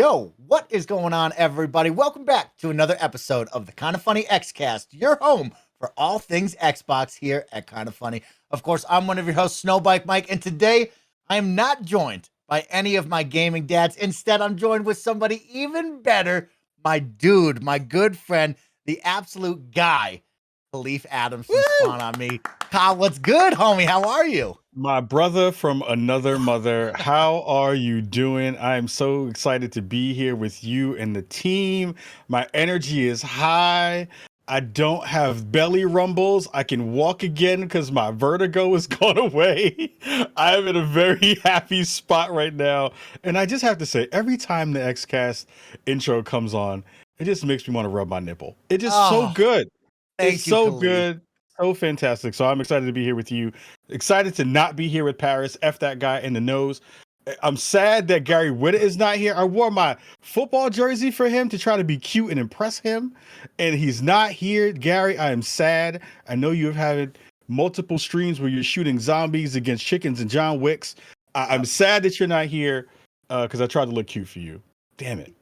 Yo, what is going on, everybody? Welcome back to another episode of the KindaFunny Xcast, your home for all things Xbox here at KindaFunny. Of course, I'm one of your hosts, Snowbike Mike, and today I am not joined by any of my gaming dads. Instead, I'm joined with somebody even better, my dude, my good friend, the absolute guy, Kahlief Adams from Spawn on Me. Kyle, what's good, homie? How are you? My brother from another mother, how are you doing? I'm so excited to be here with you and the team. My energy is high. I don't have belly rumbles. I can walk again because my vertigo has gone away. I'm in a very happy spot right now. And I just have to say, every time the Xcast intro comes on, it just makes me want to rub my nipple. It's just so good. It's Thank you, so Kahlief. good. So fantastic. So I'm excited to be here with you. Excited to not be here with Paris. F that guy in the nose. I'm sad that Gary Whitta is not here. I wore my football jersey for him to try to be cute and impress him, and he's not here. Gary, I am sad. I know you have had multiple streams where you're shooting zombies against chickens and John Wicks. I'm sad that you're not here because I tried to look cute for you. Damn it.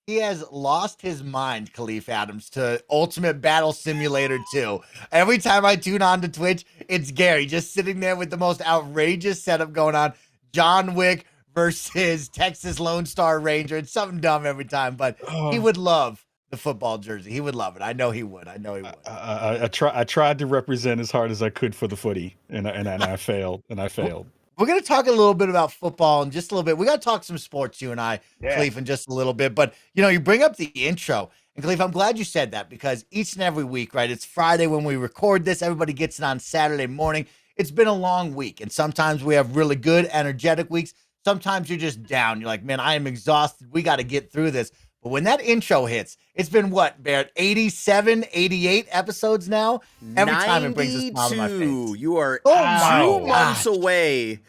He has lost his mind, Kahlief Adams, to Ultimate Battle Simulator 2. Every time I tune on to Twitch, it's Gary just sitting there with the most outrageous setup going on. John Wick versus Texas Lone Star Ranger. It's something dumb every time, but he would love the football jersey. He would love it. I know he would. I tried to represent as hard as I could for the footy, and I failed. We're going to talk a little bit about football in just a little bit. We got to talk some sports, you and I, Kahlief, in just a little bit. But, you bring up the intro. And, Kahlief, I'm glad you said that because each and every week, right, it's Friday when we record this. Everybody gets it on Saturday morning. It's been a long week. And sometimes we have really good, energetic weeks. Sometimes you're just down. You're like, man, I am exhausted. We got to get through this. But when that intro hits, it's been what, Barrett, 87, 88 episodes now? Every time it brings a smile to my face. You are 2 months away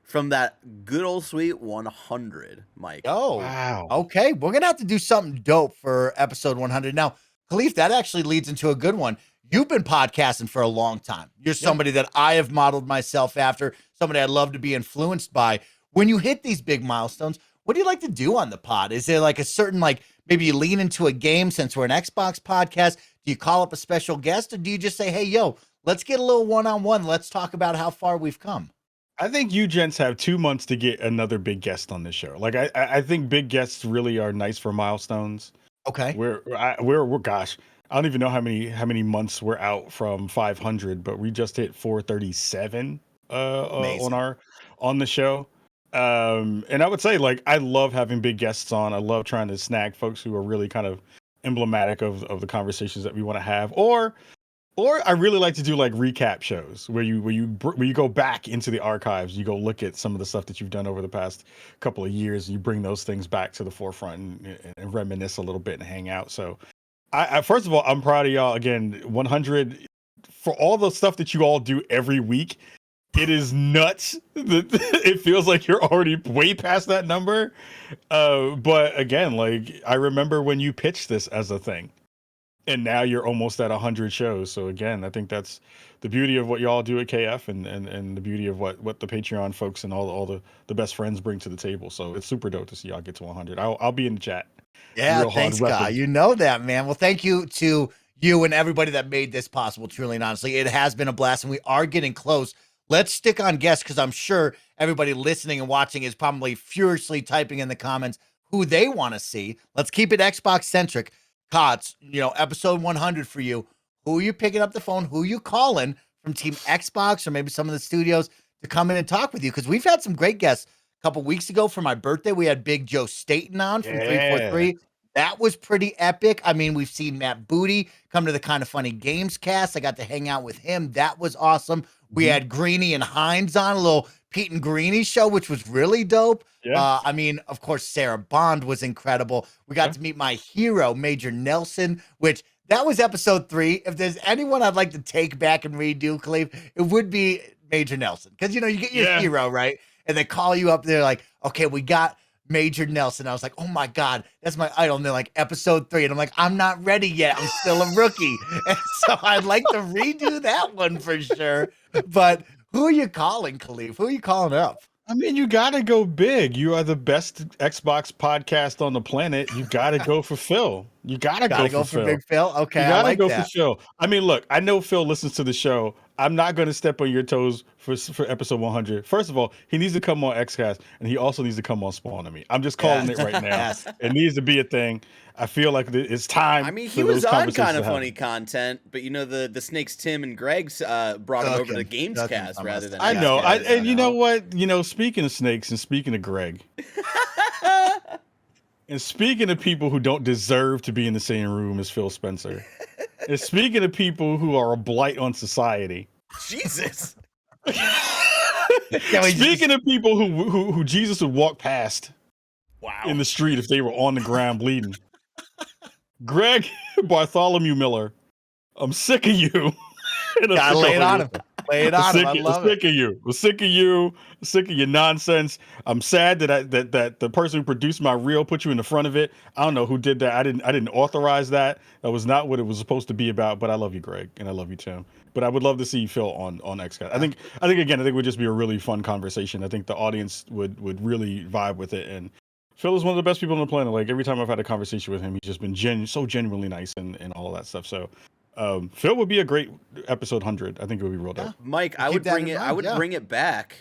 from that good old sweet 100, Mike. Oh, wow. Okay. We're going to have to do something dope for episode 100. Now, Kahlief, that actually leads into a good one. You've been podcasting for a long time. You're somebody that I have modeled myself after, somebody I'd love to be influenced by. When you hit these big milestones, what do you like to do on the pod? Is there like a certain, maybe you lean into a game since we're an Xbox podcast? Do you call up a special guest or do you just say, hey, yo, let's get a little one-on-one. Let's talk about how far we've come. I think you gents have 2 months to get another big guest on this show. I think big guests really are nice for milestones. Okay. We're gosh, I don't even know how many months we're out from 500, but we just hit 437 on the show. And I would say I love having big guests on. I love trying to snag folks who are really kind of emblematic of the conversations that we want to have, or I really like to do recap shows where you go back into the archives, you go look at some of the stuff that you've done over the past couple of years, and you bring those things back to the forefront and reminisce a little bit and hang out. So I first of all, I'm proud of y'all again. 100 for all the stuff that you all do every week. It is nuts. It feels like you're already way past that number. But again, I remember when you pitched this as a thing. And now you're almost at 100 shows. So again, I think that's the beauty of what y'all do at KF and the beauty of what the Patreon folks and all the best friends bring to the table. So it's super dope to see y'all get to 100. I'll be in the chat. Yeah, thanks, Guy. You know that, man. Well, thank you to you and everybody that made this possible, truly and honestly. It has been a blast, and we are getting close. Let's stick on guests because I'm sure everybody listening and watching is probably furiously typing in the comments who they want to see. Let's keep it Xbox-centric. Cots, episode 100 for you. Who are you picking up the phone? Who are you calling from Team Xbox or maybe some of the studios to come in and talk with you? Because we've had some great guests. A couple weeks ago for my birthday, we had Big Joe Staten on from 343. That was pretty epic. I mean, we've seen Matt Booty come to the KindaFunny Games cast. I got to hang out with him. That was awesome. We had Greeny and Hines on, a little Pete and Greeny show, which was really dope. Yeah. I mean, of course, Sarah Bond was incredible. We got to meet my hero, Major Nelson, which that was episode 3. If there's anyone I'd like to take back and redo, Kahlief, it would be Major Nelson. Because, you get your hero, right? And they call you up there like, okay, we got Major Nelson. I was like, oh my God, that's my idol. And they're like, episode 3. And I'm like, I'm not ready yet. I'm still a rookie. And so I'd like to redo that one for sure. But who are you calling, Kahlief? Who are you calling up? I mean, you got to go big. You are the best Xbox podcast on the planet. You got to go for Phil. You got to Gotta go go for for Phil. Big Phil. Okay, You I got to like go for that. Phil. I mean, look, I know Phil listens to the show. I'm not going to step on your toes for episode 100. First of all, he needs to come on Xcast, and he also needs to come on Spawn to me. I'm just calling it right now. Yes. It needs to be a thing. I feel like it's time. I mean, for he was those on conversations kind of to happen. funny content, but the Snakes Tim and Greg's brought him over to Gamescast rather than. I know. Xcast, And you know what? Speaking of snakes and speaking of Greg, and speaking of people who don't deserve to be in the same room as Phil Spencer, and speaking of people who are a blight on society. Jesus. Speaking of people who Jesus would walk past in the street if they were on the ground bleeding. Greg Bartholomew Miller, I'm sick of you. Gotta lay it on him. Lay it on him. I love it. Sick of you. I'm sick of you. Sick of your nonsense. I'm sad that that the person who produced my reel put you in the front of it. I don't know who did that. I didn't authorize that. That was not what it was supposed to be about. But I love you, Greg, and I love you, Tim. But I would love to see Phil on Xcast. I think it would just be a really fun conversation. I think the audience would really vibe with it. And Phil is one of the best people on the planet. Like every time I've had a conversation with him, he's just been so genuinely nice and all of that stuff. So Phil would be a great episode 100. I think it would be real dope. Mike, I would bring it back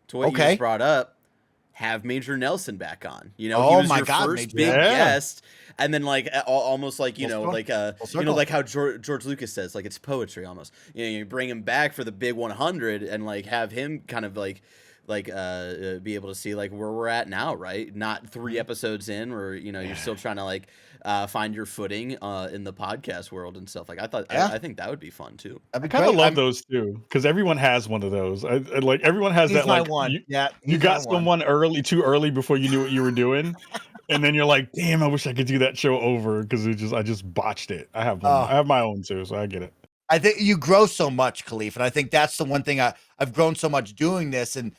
to what you just brought up. Have Major Nelson back on. You know, he was your first big guest, and then like almost like like how George Lucas says, like it's poetry almost. You know, you bring him back for the big 100 and like have him kind of be able to see like where we're at now, right? Not 3 episodes in, where you're still trying to like find your footing in the podcast world and stuff. Like I think that would be fun too. I kind of love those too, because everyone has one of those. Like everyone has that. Like one. You got someone too early before you knew what you were doing, and then you're like, damn, I wish I could do that show over because I just botched it. I have one. I have my own too, so I get it. I think you grow so much, Kahlief, and I think that's the one thing I've grown so much doing this. And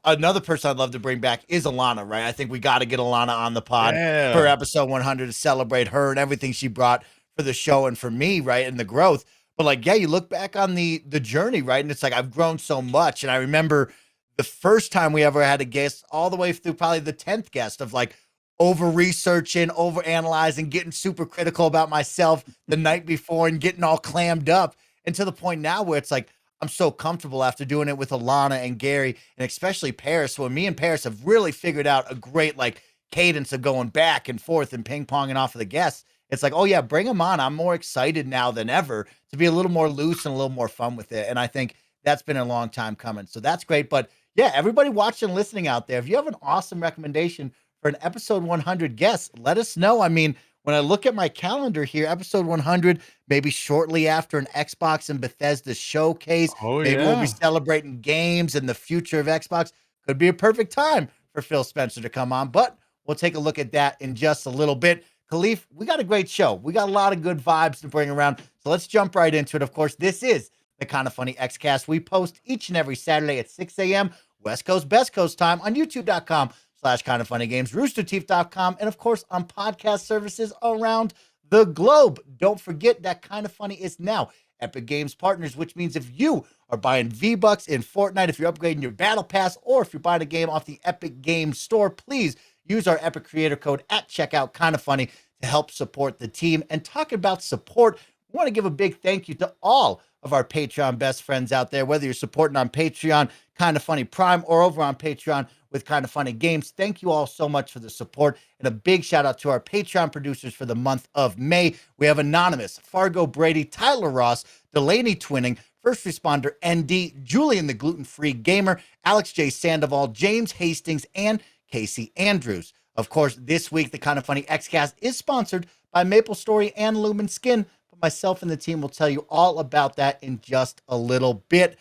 another person I'd love to bring back is Alana, right? I think we got to get Alana on the pod for episode 100 to celebrate her and everything she brought for the show and for me, right? And the growth. But you look back on the journey, right? And it's like, I've grown so much. And I remember the first time we ever had a guest all the way through probably the 10th guest of like over-researching, over-analyzing, getting super critical about myself the night before and getting all clammed up. And to the point now where it's like, I'm so comfortable after doing it with Alana and Gary and especially Paris. When me and Paris have really figured out a great like cadence of going back and forth and ping-ponging off of the guests. It's like, oh yeah, bring them on. I'm more excited now than ever to be a little more loose and a little more fun with it. And I think that's been a long time coming. So that's great. But yeah, everybody watching and listening out there, if you have an awesome recommendation for an episode 100 guest, let us know. I mean, when I look at my calendar here, episode 100, maybe shortly after an Xbox and Bethesda showcase, maybe we'll be celebrating games and the future of Xbox. Could be a perfect time for Phil Spencer to come on, but we'll take a look at that in just a little bit. Kahlief, we got a great show. We got a lot of good vibes to bring around, so let's jump right into it. Of course, this is the Kinda Funny Xcast. We post each and every Saturday at 6 a.m. West Coast, Best Coast time on youtube.com/KindaFunnyGames, roosterteeth.com, and of course on podcast services around the globe. Don't forget that Kinda Funny is now Epic Games Partners, which means if you are buying V-Bucks in Fortnite, if you're upgrading your Battle Pass, or if you're buying a game off the Epic Games Store, please use our Epic Creator Code at checkout, Kinda Funny, to help support the team. And talking about support, we want to give a big thank you to all of our Patreon best friends out there, whether you're supporting on Patreon, Kinda Funny Prime, or over on Patreon with Kinda Funny Games. Thank you all so much for the support, and a big shout out to our Patreon producers for the month of May. We have Anonymous, Fargo Brady, Tyler Ross, Delaney Twinning, First Responder ND, Julian the Gluten-Free Gamer, Alex J. Sandoval, James Hastings, and Casey Andrews. Of course, this week, the Kinda Funny Xcast is sponsored by Maple Story and Lumen Skin, but myself and the team will tell you all about that in just a little bit.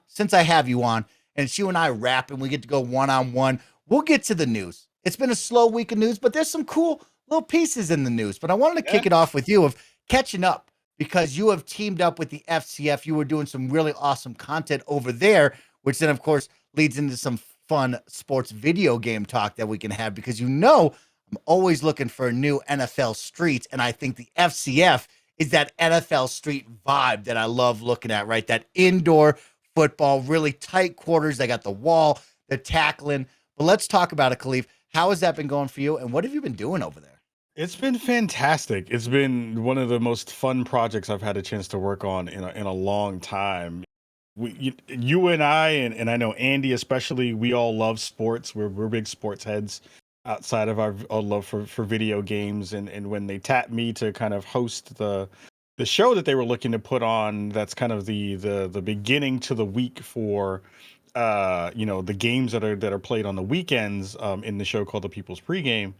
Since I have you on, and it's you and I rap, and we get to go one-on-one, we'll get to the news. It's been a slow week of news, but there's some cool little pieces in the news. But I wanted to kick it off with you of catching up, because you have teamed up with the FCF. You were doing some really awesome content over there, which then, of course, leads into some fun sports video game talk that we can have, because I'm always looking for a new NFL Street, and I think the FCF is that NFL Street vibe that I love looking at, right? That indoor football, really tight quarters. They got the wall, the tackling. But let's talk about it, Kahlief. How has that been going for you, and what have you been doing over there? It's been fantastic. It's been one of the most fun projects I've had a chance to work on in a long time. You and I, and I know Andy especially, we all love sports. We're big sports heads outside of our love for video games. And when they tapped me to kind of host the show that they were looking to put on, that's kind of the beginning to the week for the games that are played on the weekends in the show called The People's Pregame.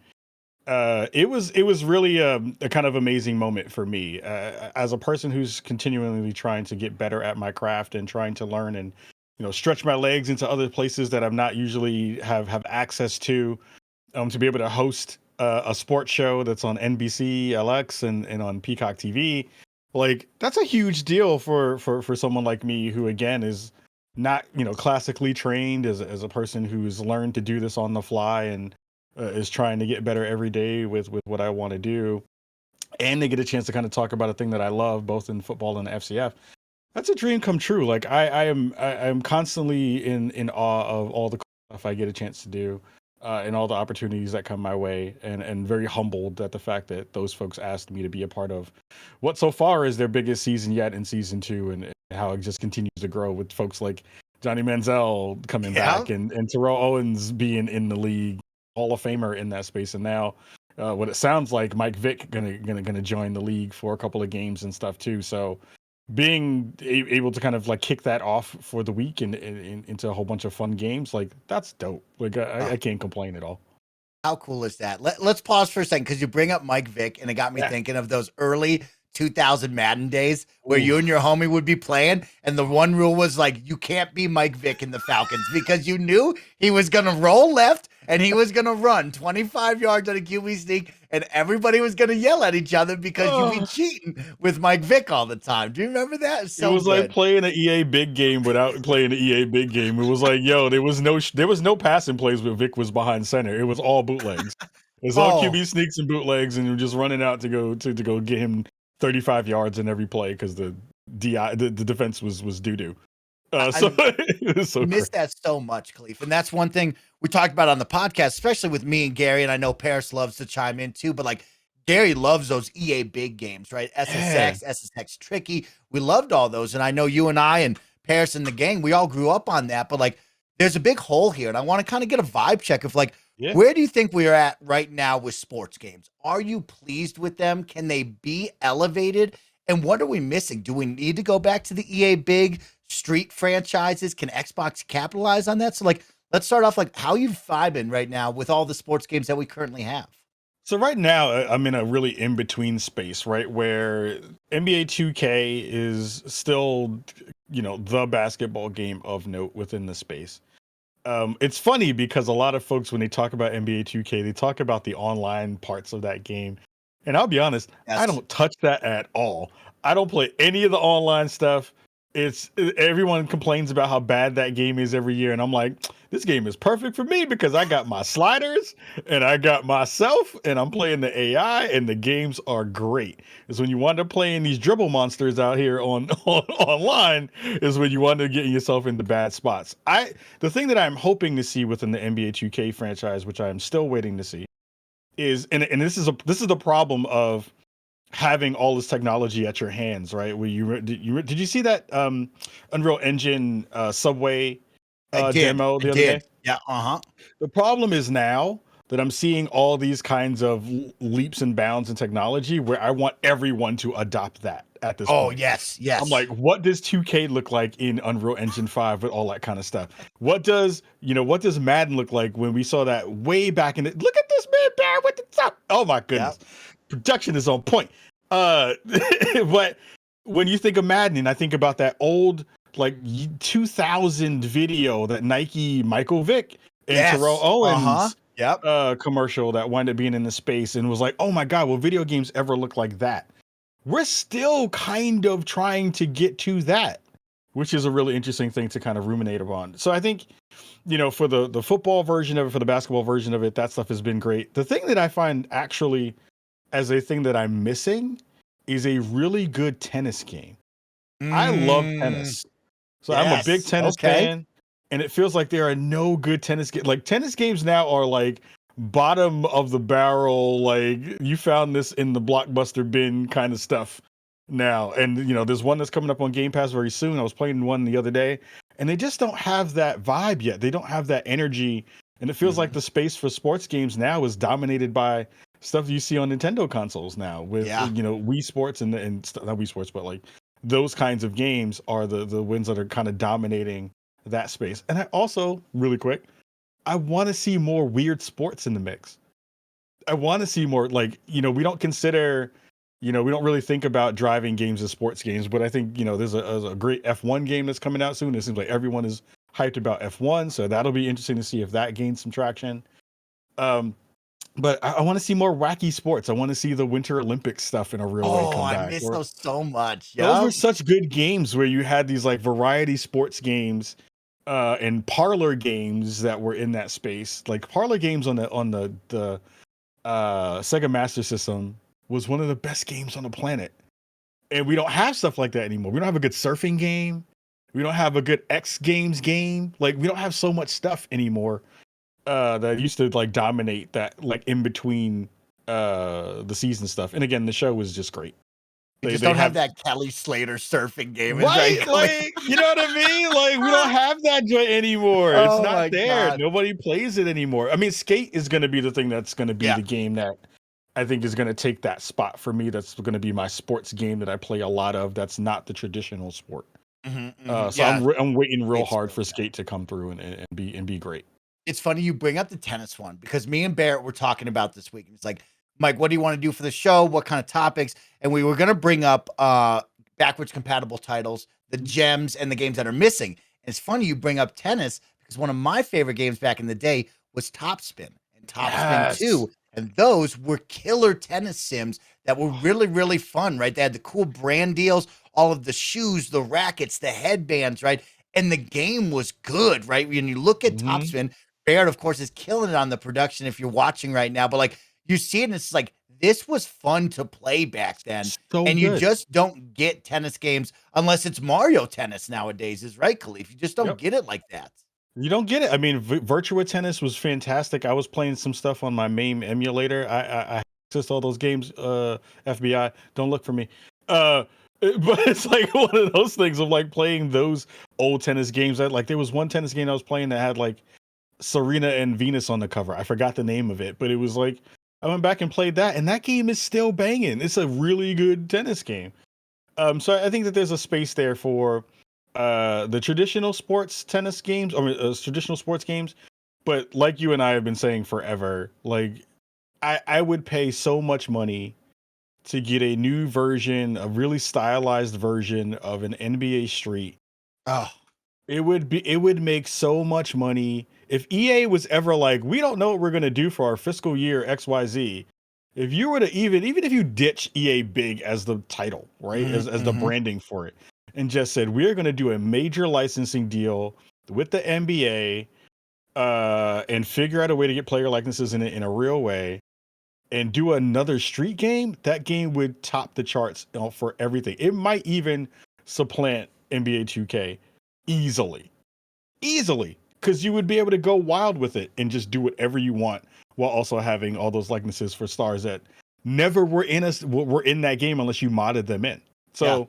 It was really a kind of amazing moment for me as a person who's continually trying to get better at my craft and trying to learn and stretch my legs into other places that I'm not usually have access to be able to host a sports show that's on NBC, LX, and on Peacock TV. Like, that's a huge deal for someone like me who, again, is not classically trained as a person who's learned to do this on the fly and is trying to get better every day with what I want to do, and they get a chance to kind of talk about a thing that I love, both in football and the FCF. That's a dream come true. Like, I am constantly in awe of all the stuff I get a chance to do, and all the opportunities that come my way, and very humbled at the fact that those folks asked me to be a part of what so far is their biggest season yet in season 2, and how it just continues to grow with folks like Johnny Manziel coming back and Terrell Owens being in the league, Hall of Famer in that space, and now what it sounds like Mike Vick gonna join the league for a couple of games and stuff too. So being able to kind of like kick that off for the week and into a whole bunch of fun games, like, that's dope. Like, I can't complain at all. How cool is that? Let's pause for a second, because you bring up Mike Vick, and it got me thinking of those early 2000 Madden days where you and your homie would be playing, and the one rule was like, you can't be Mike Vick in the Falcons, because you knew he was going to roll left and he was going to run 25 yards on a QB sneak, and everybody was going to yell at each other because you'd be cheating with Mike Vick all the time. Do you remember that? It was good. Like playing an EA big game without playing an EA big game. It was like, yo, there was no passing plays when Vick was behind center. It was all bootlegs. It was all QB sneaks and bootlegs, and you're just running out to go get him 35 yards in every play because the defense was doo-doo. So it was so miss that so much, Kahlief. And that's one thing we talked about on the podcast, especially with me and Gary, and I know Paris loves to chime in too, but like, Gary loves those EA big games, right? SSX Tricky. We loved all those. And I know you and I and Paris and the gang, we all grew up on that, but like, there's a big hole here. And I want to kind of get a vibe check of like, where do you think we are at right now with sports games? Are you pleased with them? Can they be elevated? And what are we missing? Do we need to go back to the EA big street franchises? Can Xbox capitalize on that? So like, let's start off like, how you vibing right now with all the sports games that we currently have? So right now I'm in a really in-between space, right? Where NBA 2K is still, the basketball game of note within the space. It's funny because a lot of folks, when they talk about NBA 2K, they talk about the online parts of that game. And I'll be honest, I don't touch that at all. I don't play any of the online stuff. Everyone complains about how bad that game is every year, and I'm like, this game is perfect for me because I got my sliders and I got myself, and I'm playing the AI, and the games are great. It's when you wind up playing these dribble monsters out here on online is when you wind up getting yourself into bad spots. The thing that I'm hoping to see within the NBA 2K franchise, which I'm still waiting to see, is and this is the problem of having all this technology at your hands, right? Where did you see that Unreal Engine Subway demo the other day? Yeah, The problem is now that I'm seeing all these kinds of leaps and bounds in technology where I want everyone to adopt that at this point. Yes. I'm like, what does 2K look like in Unreal Engine 5 with all that kind of stuff? What does Madden look like when we saw that way back in look at this man there with the top. Oh my goodness. Yep. Production is on point. But when you think of Madden, I think about that old like 2000 video that Nike Michael Vick and Terrell Owens commercial that wound up being in the space, and was like, oh my God, will video games ever look like that? We're still kind of trying to get to that, which is a really interesting thing to kind of ruminate upon. So I think, for the football version of it, for the basketball version of it, that stuff has been great. The thing that I find actually as a thing that I'm missing is a really good tennis game. I love tennis. So I'm a big tennis fan. and it feels like there are no good tennis games. Like tennis games now are like bottom of the barrel. Like you found this in the Blockbuster bin kind of stuff now. And there's one that's coming up on Game Pass very soon. I was playing one the other day, and they just don't have that vibe yet. They don't have that energy, and it feels like the space for sports games now is dominated by stuff you see on Nintendo consoles now with Wii Sports and not Wii Sports, but like those kinds of games are the ones that are kind of dominating that space. And I also, really quick, I want to see more weird sports in the mix. I want to see more, like, we don't consider, we don't really think about driving games as sports games, but I think, there's a great F1 game that's coming out soon. It seems like everyone is hyped about F1, so that'll be interesting to see if that gains some traction. But I want to see more wacky sports. I want to see the Winter Olympics stuff in a real way come back. I miss those so much. Those were such good games where you had these like variety sports games and parlor games that were in that space. Like parlor games on the Sega Master System was one of the best games on the planet. And we don't have stuff like that anymore. We don't have a good surfing game. We don't have a good X Games game. Like we don't have so much stuff anymore that used to like dominate that like in between the season stuff. And again, the show was just great. They just don't have that Kelly Slater surfing game. Right? Like, you know what I mean? Like, we don't have that joy anymore. It's not there. God. Nobody plays it anymore. I mean, Skate is going to be the thing that's going to be the game that I think is going to take that spot for me. That's going to be my sports game that I play a lot of. That's not the traditional sport. So I'm waiting real hard for Skate to come through and be great. It's funny you bring up the tennis one because me and Barrett were talking about this week. It's like, Mike, what do you want to do for the show? What kind of topics? And we were going to bring up backwards compatible titles, the gems, and the games that are missing. And it's funny you bring up tennis because one of my favorite games back in the day was Topspin and Topspin 2. And those were killer tennis sims that were really, really fun, right? They had the cool brand deals, all of the shoes, the rackets, the headbands, right? And the game was good, right? When you look at Topspin, Barrett, of course, is killing it on the production if you're watching right now. But like, you see it and it's like, this was fun to play back then. You just don't get tennis games unless it's Mario Tennis nowadays, is right, Kahlief? You just don't get it like that. You don't get it. I mean, Virtua Tennis was fantastic. I was playing some stuff on my MAME emulator. I accessed all those games. FBI, don't look for me. But it's like one of those things of like playing those old tennis games. Like there was one tennis game I was playing that had like Serena and Venus on the cover. I forgot the name of it, but it was like, I went back and played that, and that game is still banging. It's a really good tennis game. So I think that there's a space there for the traditional sports tennis games, or traditional sports games. But like you and I have been saying forever, like I would pay so much money to get a new version, a really stylized version of an NBA Street. Oh, it would make so much money. If EA was ever like, we don't know what we're going to do for our fiscal year XYZ, if you were to even if you ditch EA Big as the title, right, as the branding for it, and just said, we're going to do a major licensing deal with the NBA and figure out a way to get player likenesses in a real way and do another street game, that game would top the charts for everything. It might even supplant NBA 2K easily. Because you would be able to go wild with it and just do whatever you want while also having all those likenesses for stars that never were in that game unless you modded them in. So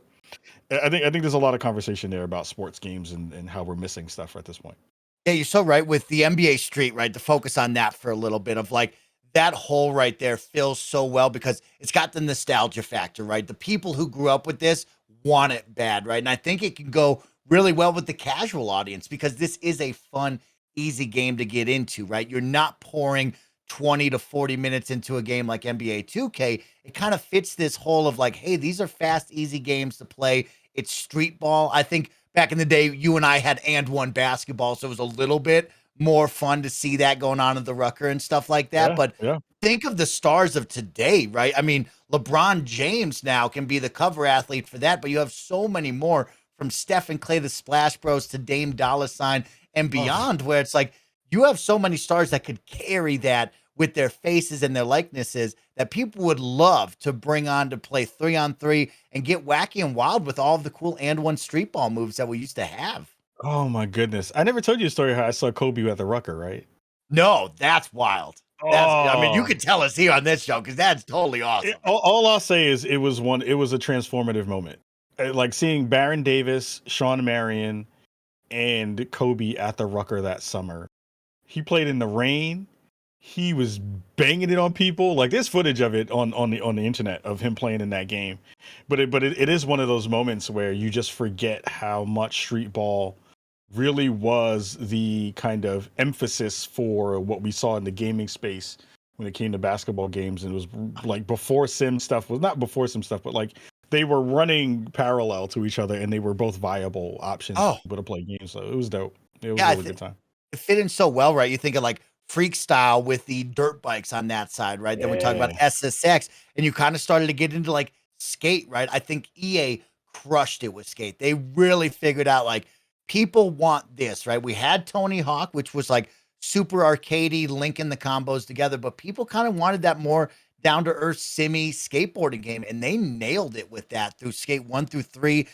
I think there's a lot of conversation there about sports games and how we're missing stuff at this point. Yeah, you're so right with the NBA Street, right? To focus on that for a little bit of like that hole right there fills so well because it's got the nostalgia factor, right? The people who grew up with this want it bad, right? And I think it can go really well with the casual audience because this is a fun, easy game to get into, right? You're not pouring 20 to 40 minutes into a game like NBA 2K. It kind of fits this whole of like, hey, these are fast, easy games to play. It's street ball. I think back in the day, you and I had and one basketball, so it was a little bit more fun to see that going on at the Rucker and stuff like that. Think of the stars of today, right? I mean, LeBron James now can be the cover athlete for that, but you have so many more from Steph and Clay, the Splash Bros, to Dame Dollar Sign and beyond, where it's like you have so many stars that could carry that with their faces and their likenesses that people would love to bring on to play 3-on-3 and get wacky and wild with all of the cool and one street ball moves that we used to have. Oh my goodness! I never told you a story how I saw Kobe at the Rucker, right? No, that's wild. I mean, you could tell us here on this show because that's totally awesome. All I'll say is it was a transformative moment. Like seeing Baron Davis, Sean Marion, and Kobe at the Rucker that summer. He played in the rain. He was banging it on people. Like there's footage of it on the internet of him playing in that game. But it is one of those moments where you just forget how much street ball really was the kind of emphasis for what we saw in the gaming space when it came to basketball games. And it was like before sim stuff was not before sim stuff, but like they were running parallel to each other and they were both viable options for people to play games. So it was dope. It was a really good time. It fit in so well, right? You think of like Freak Style with the dirt bikes on that side, right? Yeah. Then we talk about SSX, and you kind of started to get into like skate, right? I think EA crushed it with skate. They really figured out like people want this, right? We had Tony Hawk, which was like super arcadey, linking the combos together, but people kind of wanted that more down to earth simmy skateboarding game, and they nailed it with that through Skate 1 through 3.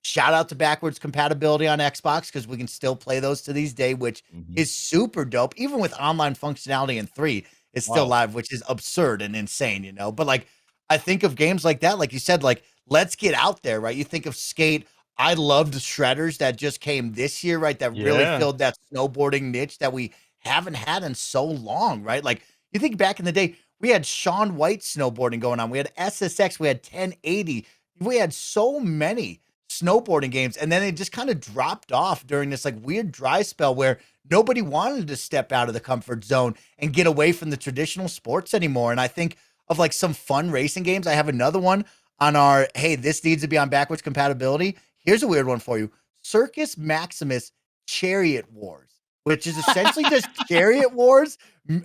Shout out to backwards compatibility on Xbox because we can still play those to this day, which is super dope. Even with online functionality in 3, it's still live, which is absurd and insane, you know? But like, I think of games like that, like you said, like, let's get out there, right? You think of Skate. I loved Shredders that just came this year, right? That really filled that snowboarding niche that we haven't had in so long, right? Like, you think back in the day, we had Shaun White snowboarding going on. We had SSX. We had 1080. We had so many snowboarding games, and then it just kind of dropped off during this like weird dry spell where nobody wanted to step out of the comfort zone and get away from the traditional sports anymore. And I think of like some fun racing games. I have another one on our, hey, this needs to be on backwards compatibility. Here's a weird one for you. Circus Maximus Chariot Wars, which is essentially just Chariot Wars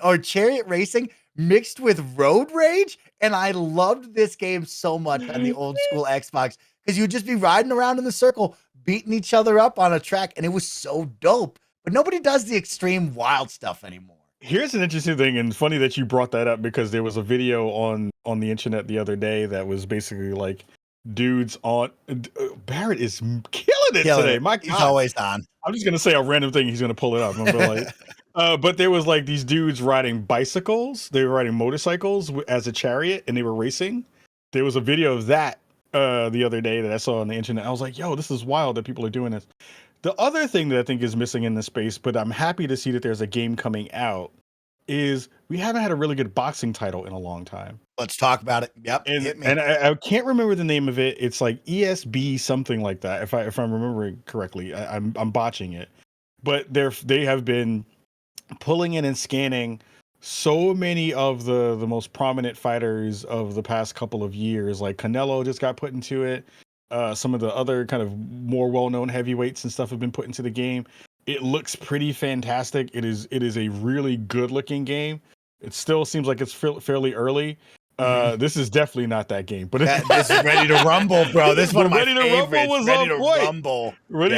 or Chariot Racing mixed with road rage. And I loved this game so much on the old school Xbox because you'd just be riding around in the circle, beating each other up on a track. And it was so dope. But nobody does the extreme wild stuff anymore. Here's an interesting thing, and funny that you brought that up because there was a video on the internet the other day that was basically like dudes on Barrett is killing it today. My God. He's always on. I'm just gonna say a random thing. He's gonna pull it up. But there was like these dudes riding bicycles. They were riding motorcycles as a chariot, and they were racing. There was a video of that the other day that I saw on the internet. I was like, yo, this is wild that people are doing this. The other thing that I think is missing in the space, but I'm happy to see that there's a game coming out, is we haven't had a really good boxing title in a long time. Let's talk about it. Yep. And I can't remember the name of it. It's like ESB something like that. If I'm remembering correctly, I'm botching it. But they have been pulling in and scanning so many of the most prominent fighters of the past couple of years. Like Canelo just got put into it. Some of the other kind of more well-known heavyweights and stuff have been put into the game. It looks pretty fantastic. It is a really good-looking game. It still seems like it's fairly early. This is definitely not that game, but this is Ready to Rumble, bro. This is one of my favorites. Ready to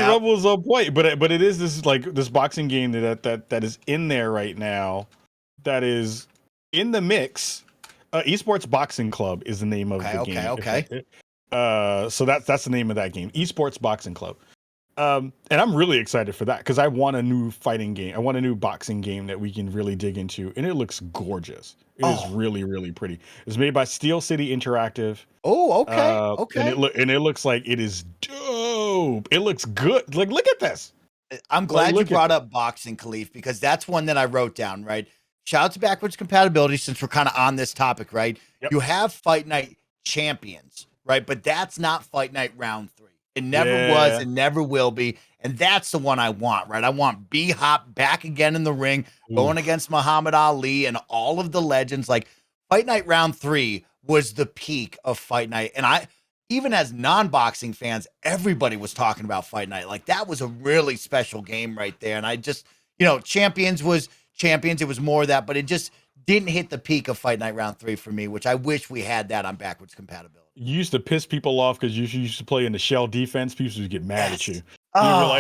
Rumble was on point, but it is this boxing game that is in there right now. That is in the mix. Esports Boxing Club is the name of the game. Okay. So that's the name of that game, Esports Boxing Club. And I'm really excited for that because I want a new fighting game. I want a new boxing game that we can really dig into, and it looks gorgeous. It is really, really pretty. It's made by Steel City Interactive. Oh, okay. And it looks like it is dope. It looks good. Like, look at this. I'm glad you brought up boxing, Kahlief, because that's one that I wrote down, right? Shout out to backwards compatibility since we're kind of on this topic, right? Yep. You have Fight Night Champions, right? But that's not Fight Night Round 3. It never was and never will be. And that's the one I want, right? I want B-Hop back again in the ring, going against Muhammad Ali and all of the legends. Like, Fight Night Round 3 was the peak of Fight Night. And even as non-boxing fans, everybody was talking about Fight Night. Like, that was a really special game right there. And I just, Champions was Champions. It was more of that, but it just didn't hit the peak of Fight Night Round 3 for me, which I wish we had that on backwards compatibility. You used to piss people off because you used to play in the shell defense. People would get mad at you.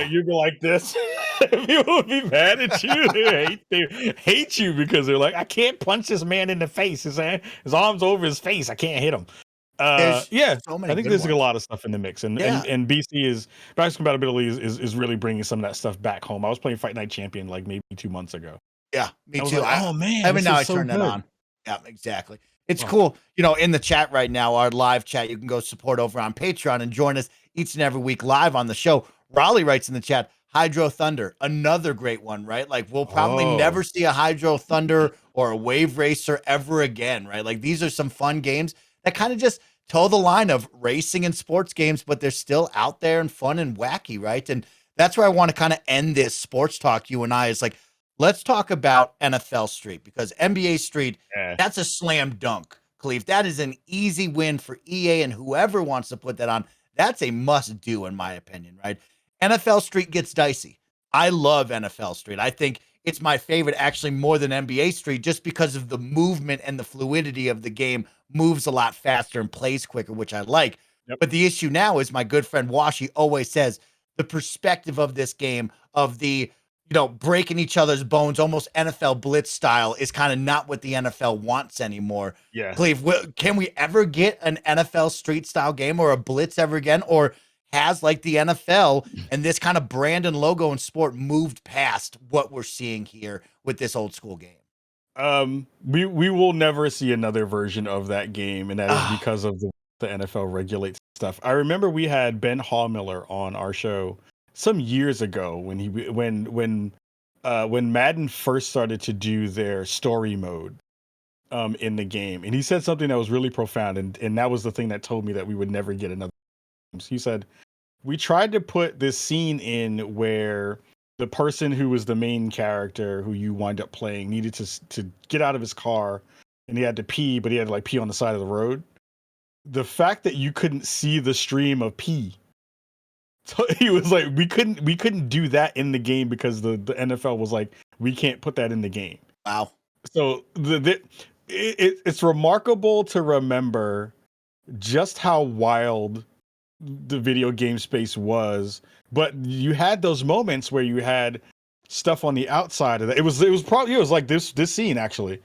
You'd go like this. People would be mad at you. They hate you because they're like, I can't punch this man in the face. His arm's over his face. I can't hit him. Yeah, so many I think good there's ones. a lot of stuff in the mix, and BC is backwards compatibility is really bringing some of that stuff back home. I was playing Fight Night Champion like maybe 2 months ago. Yeah, me too. Like, oh man, every now I so turn that good. on. Yeah, exactly. It's cool. In the chat right now, our live chat, you can go support over on Patreon and join us each and every week live on the show. Raleigh writes in the chat, Hydro Thunder, another great one, right? Like we'll probably never see a Hydro Thunder or a Wave Racer ever again, right? Like these are some fun games that kind of just toe the line of racing and sports games, but they're still out there and fun and wacky, right? And that's where I want to kind of end this sports talk, you and I, is like, let's talk about NFL Street, because NBA Street, that's a slam dunk, Kahlief. That is an easy win for EA and whoever wants to put that on. That's a must do, in my opinion, right? NFL Street gets dicey. I love NFL Street. I think it's my favorite, actually, more than NBA Street, just because of the movement and the fluidity of the game. Moves a lot faster and plays quicker, which I like. Yep. But the issue now is, my good friend Washi always says, the perspective of this game, of the breaking each other's bones, almost NFL blitz style, is kind of not what the NFL wants anymore. Yeah. Kahlief, can we ever get an NFL Street style game or a blitz ever again? Or has, like, the NFL and this kind of brand and logo in sport moved past what we're seeing here with this old school game? We will never see another version of that game, and that is because of the NFL regulates stuff. I remember we had Ben Hallmiller on our show some years ago when Madden first started to do their story mode in the game, and he said something that was really profound, and that was the thing that told me that we would never get another. He said, we tried to put this scene in where the person who was the main character who you wind up playing needed to get out of his car, and he had to pee, but he had to pee on the side of the road. The fact that you couldn't see the stream of pee, so he was like, we couldn't do that in the game because the NFL was like, we can't put that in the game. Wow. So it's remarkable to remember just how wild the video game space was, but you had those moments where you had stuff on the outside of that. It was like this scene actually.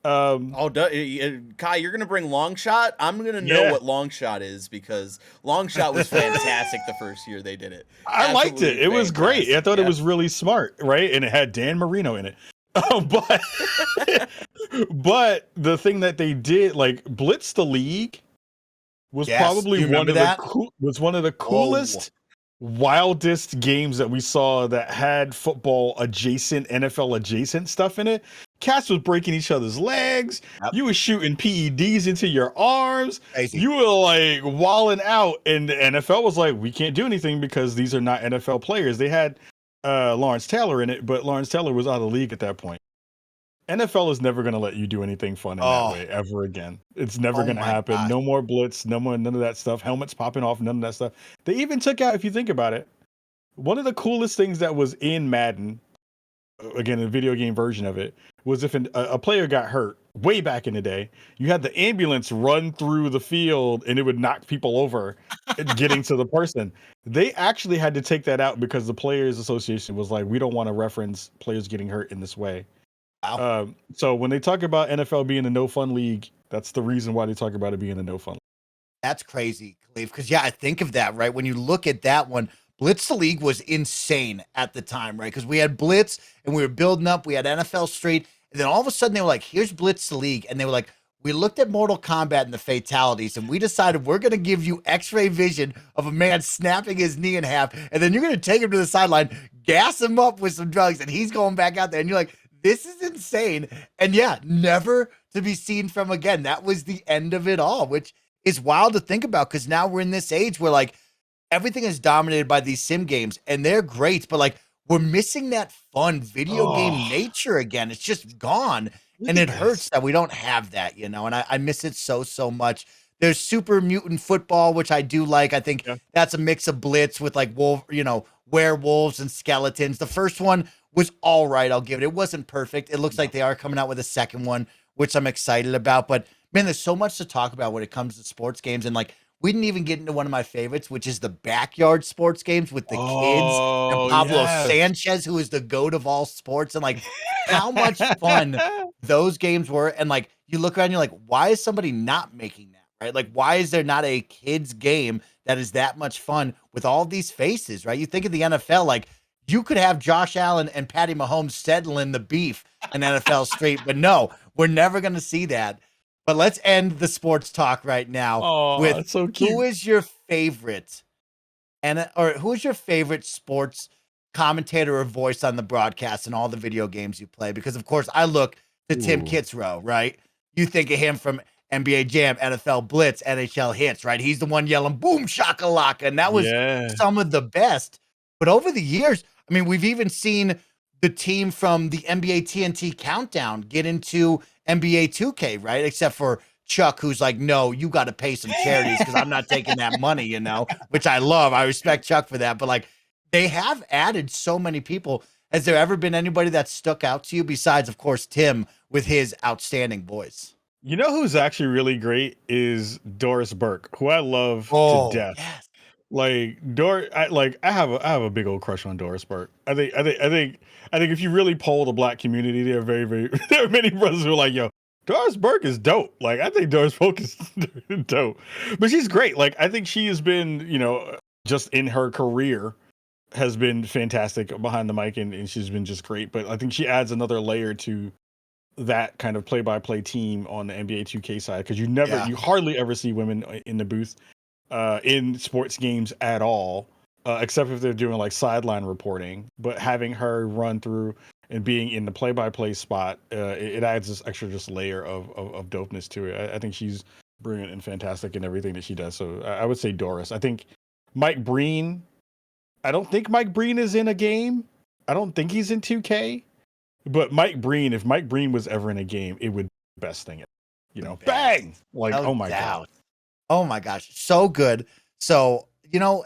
Kai, you're gonna bring Longshot. I'm gonna know what Longshot is, because Longshot was fantastic the first year they did it. I liked it. It was great. I thought it was really smart, right? And it had Dan Marino in it. But the thing that they did, like Blitz the League, was probably one of the coolest, wildest games that we saw that had football adjacent, NFL adjacent stuff in it. Cats was breaking each other's legs. Yep. You were shooting PEDs into your arms. Crazy. You were like walling out, and the NFL was like, we can't do anything because these are not NFL players. They had Lawrence Taylor in it, but Lawrence Taylor was out of the league at that point. NFL is never going to let you do anything fun in that way ever again. It's never going to happen. God. No more blitz, none of that stuff. Helmets popping off, none of that stuff. They even took out, if you think about it, one of the coolest things that was in Madden, again, the video game version of it, was if a player got hurt way back in the day, you had the ambulance run through the field and it would knock people over getting to the person. They actually had to take that out because the Players Association was like, we don't want to reference players getting hurt in this way. Wow. So when they talk about NFL being a no fun league, that's the reason why they talk about it being a no fun league. That's crazy, Kahlief, because I think of that, right? When you look at that one, Blitz the League was insane at the time, right? Because we had Blitz and we were building up, we had NFL Street, and then all of a sudden they were like, here's Blitz the League. And they were like, we looked at Mortal Kombat and the fatalities, and we decided we're going to give you X-ray vision of a man snapping his knee in half, and then you're going to take him to the sideline, gas him up with some drugs, and he's going back out there. And you're like, this is insane. And never to be seen from again. That was the end of it all, which is wild to think about, because now we're in this age where like everything is dominated by these sim games, and they're great, but like we're missing that fun video game nature again. It's just gone. And it hurts that we don't have that, and I miss it so much. There's Super Mutant Football, which I do like. I think that's a mix of Blitz with like werewolves and skeletons. The first one was all right, I'll give it. It wasn't perfect. It looks like they are coming out with a second one, which I'm excited about. But man, there's so much to talk about when it comes to sports games. And like, we didn't even get into one of my favorites, which is the backyard sports games with the kids and Pablo Sanchez, who is the GOAT of all sports. And like, how much fun those games were. And like, you look around, you're like, why is somebody not making that? right? Like, why is there not a kids game that is that much fun with all these faces, right? You think of the NFL, like you could have Josh Allen and Patty Mahomes settling the beef in NFL Street, but no, we're never going to see that. But let's end the sports talk right now with so cute. Who is your favorite sports commentator or voice on the broadcast and all the video games you play? Because of course I look to Tim Kitzrow, right? You think of him from NBA Jam, NFL Blitz, NHL Hits, right? He's the one yelling boom shakalaka, and that was some of the best. But over the years, I mean, we've even seen the team from the NBA TNT Countdown get into NBA 2K, right? Except for Chuck, who's like, no, you got to pay some charities because I'm not taking that money, you know, which I love. I respect Chuck for that. But like, they have added so many people. Has there ever been anybody that stuck out to you besides, of course, Tim with his outstanding voice? You know who's actually really great is Doris Burke, who I love to death. Yes. Like I have a big old crush on Doris Burke. I think if you really poll the black community, there are many brothers who are like, yo, Doris Burke is dope. Like, I think Doris Burke is dope, but she's great. Like, I think she has been, just in her career, has been fantastic behind the mic, and she's been just great. But I think she adds another layer to that kind of play-by-play team on the NBA 2K side, because you hardly ever see women in the booth in sports games at all, except if they're doing like sideline reporting. But having her run through and being in the play-by-play spot, it adds this extra just layer of dopeness to it. I think she's brilliant and fantastic in everything that she does. So I would say Doris. I think Mike Breen. I don't think Mike Breen is in a game. I don't think he's in 2K. But Mike Breen, if Mike Breen was ever in a game, it would be the best thing. Bang! Like, no oh my God. Oh my gosh, so good. So,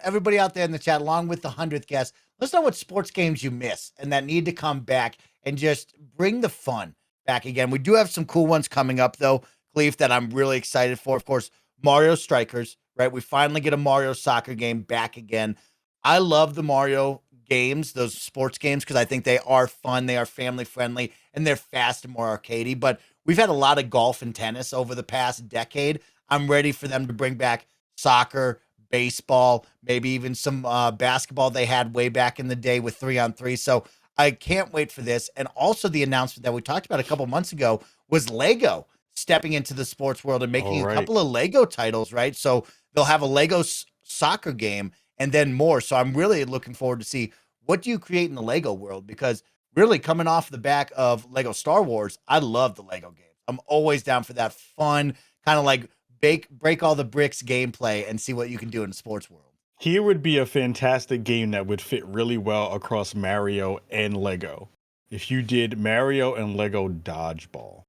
everybody out there in the chat, along with the 100th guest, let's know what sports games you miss and that need to come back and just bring the fun back again. We do have some cool ones coming up, though, Kahlief, that I'm really excited for. Of course, Mario Strikers, right? We finally get a Mario soccer game back again. I love the Mario games, those sports games, because I think they are fun, they are family friendly, and they're fast and more arcadey. But we've had a lot of golf and tennis over the past decade. I'm ready for them to bring back soccer, baseball, maybe even some basketball they had way back in the day with 3-on-3. So I can't wait for this. And also the announcement that we talked about a couple months ago was Lego stepping into the sports world and making a couple of Lego titles, right? So they'll have a Lego soccer game and then more. So I'm really looking forward to see what do you create in the Lego world, because really coming off the back of Lego Star Wars, I love the Lego games. I'm always down for that fun kind of like break all the bricks gameplay and see what you can do in the sports world. Here would be a fantastic game that would fit really well across Mario and Lego. If you did Mario and Lego Dodgeball.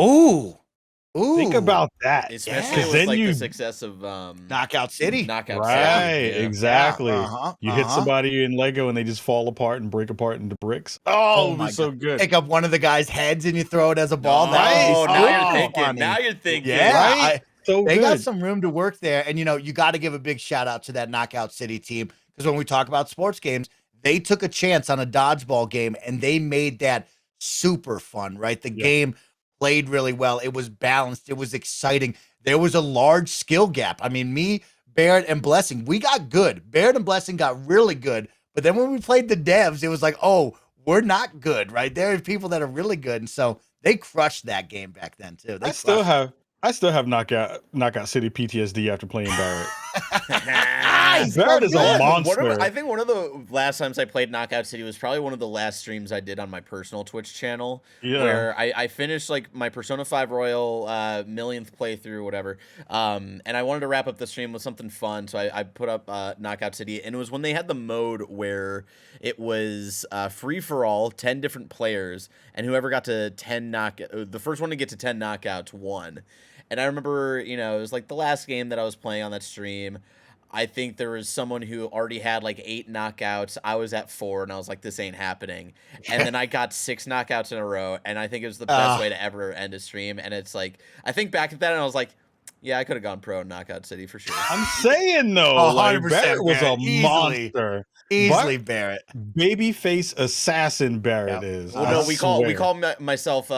Ooh. Think about that. Especially with the success of Knockout City. Knockout City. Yeah. Exactly. You hit somebody in Lego and they just fall apart and break apart into bricks. Oh, it would be so good. Pick up one of the guy's heads and you throw it as a ball. Now you're thinking. Yeah. Right? They got some room to work there. And, you got to give a big shout out to that Knockout City team, because when we talk about sports games, they took a chance on a dodgeball game and they made that super fun, right? The game played really well. It was balanced. It was exciting. There was a large skill gap. I mean, me, Barrett, and Blessing, we got good. Barrett and Blessing got really good. But then when we played the devs, it was like, oh, we're not good, right? There are people that are really good. And so they crushed that game back then, too. I still have Knockout City PTSD after playing Barrett. Barrett is a monster. I think one of the last times I played Knockout City was probably one of the last streams I did on my personal Twitch channel, where I finished like my Persona 5 Royal millionth playthrough or whatever, and I wanted to wrap up the stream with something fun, so I put up Knockout City, and it was when they had the mode where it was free for all, 10 different players, and whoever got to 10 the first one to get to 10 knockouts won. And I remember, it was like the last game that I was playing on that stream. I think there was someone who already had like 8 knockouts. I was at 4, and I was like, this ain't happening. And then I got 6 knockouts in a row, and I think it was the best way to ever end a stream. And it's like, I think back at that, and I was like, Yeah, I could have gone pro in Knockout City for sure. I'm saying though, 100% Barrett was a easily. monster. Easily Barrett. Babyface assassin Barrett is. Well, no, we call myself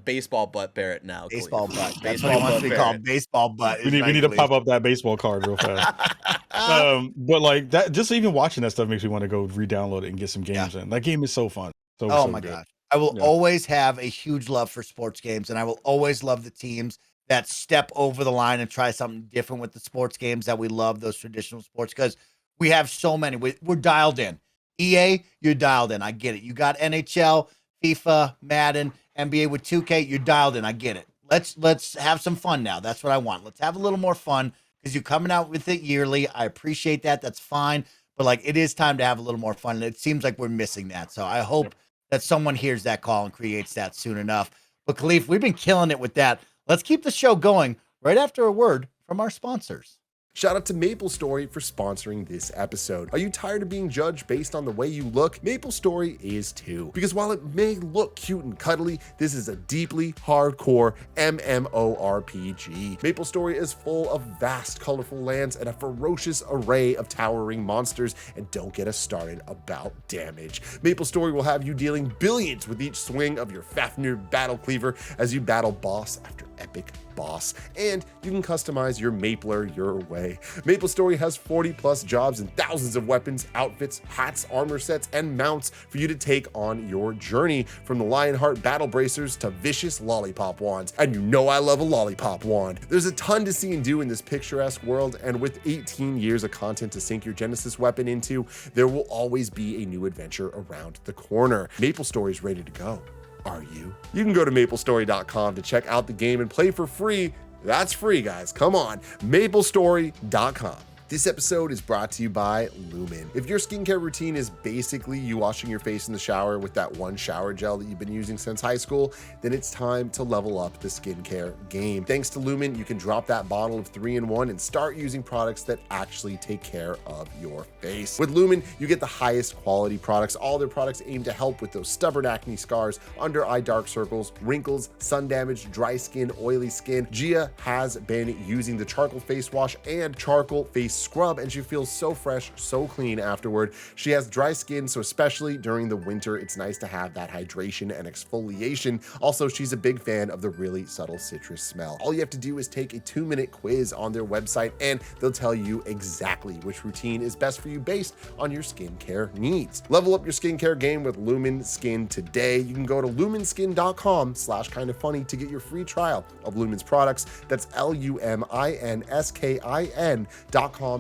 baseball butt Barrett now. Baseball butt. That's what he wants to be called. Baseball butt. We need to pop up that baseball card real fast. But like that, just even watching that stuff makes me want to go re-download it and get some games in. That game is so fun. So my good. gosh. I will always have a huge love for sports games, and I will always love the teams that step over the line and try something different with the sports games that we love, those traditional sports, because we have so many. We're dialed in. EA, you're dialed in. I get it. You got NHL, FIFA, Madden, NBA with 2K, you're dialed in. I get it. Let's have some fun now. That's what I want. Let's have a little more fun because you're coming out with it yearly. I appreciate that. That's fine. But like, it is time to have a little more fun. And it seems like we're missing that. So I hope that someone hears that call and creates that soon enough. But Kahlief, we've been killing it with that. Let's keep the show going right after a word from our sponsors. Shout out to MapleStory for sponsoring this episode. Are you tired of being judged based on the way you look? MapleStory is too. Because while it may look cute and cuddly, this is a deeply hardcore MMORPG. MapleStory is full of vast, colorful lands and a ferocious array of towering monsters, and don't get us started about damage. MapleStory will have you dealing billions with each swing of your Fafnir battle cleaver as you battle boss after epic boss, and you can customize your Mapler your way. MapleStory has 40 plus jobs and thousands of weapons, outfits, hats, armor sets, and mounts for you to take on your journey, from the Lionheart battle bracers to vicious lollipop wands. And you know I love a lollipop wand. There's a ton to see and do in this picturesque world, and with 18 years of content to sink your Genesis weapon into, there will always be a new adventure around the corner. MapleStory is ready to go. Are you? You can go to maplestory.com to check out the game and play for free. That's free, guys. Come on. maplestory.com. This episode is brought to you by Lumen. If your skincare routine is basically you washing your face in the shower with that one shower gel that you've been using since high school, then it's time to level up the skincare game. Thanks to Lumen, you can drop that bottle of 3-in-1 and start using products that actually take care of your face. With Lumen, you get the highest quality products. All their products aim to help with those stubborn acne scars, under eye dark circles, wrinkles, sun damage, dry skin, oily skin. Gia has been using the charcoal face wash and charcoal face scrub, and she feels so fresh, so clean afterward. She has dry skin, so especially during the winter, it's nice to have that hydration and exfoliation. Also, she's a big fan of the really subtle citrus smell. All you have to do is take a 2-minute quiz on their website, and they'll tell you exactly which routine is best for you based on your skincare needs. Level up your skincare game with Lumen Skin today. You can go to lumenskin.com/kindafunny to get your free trial of Lumen's products. That's luminskin.com/kindafunny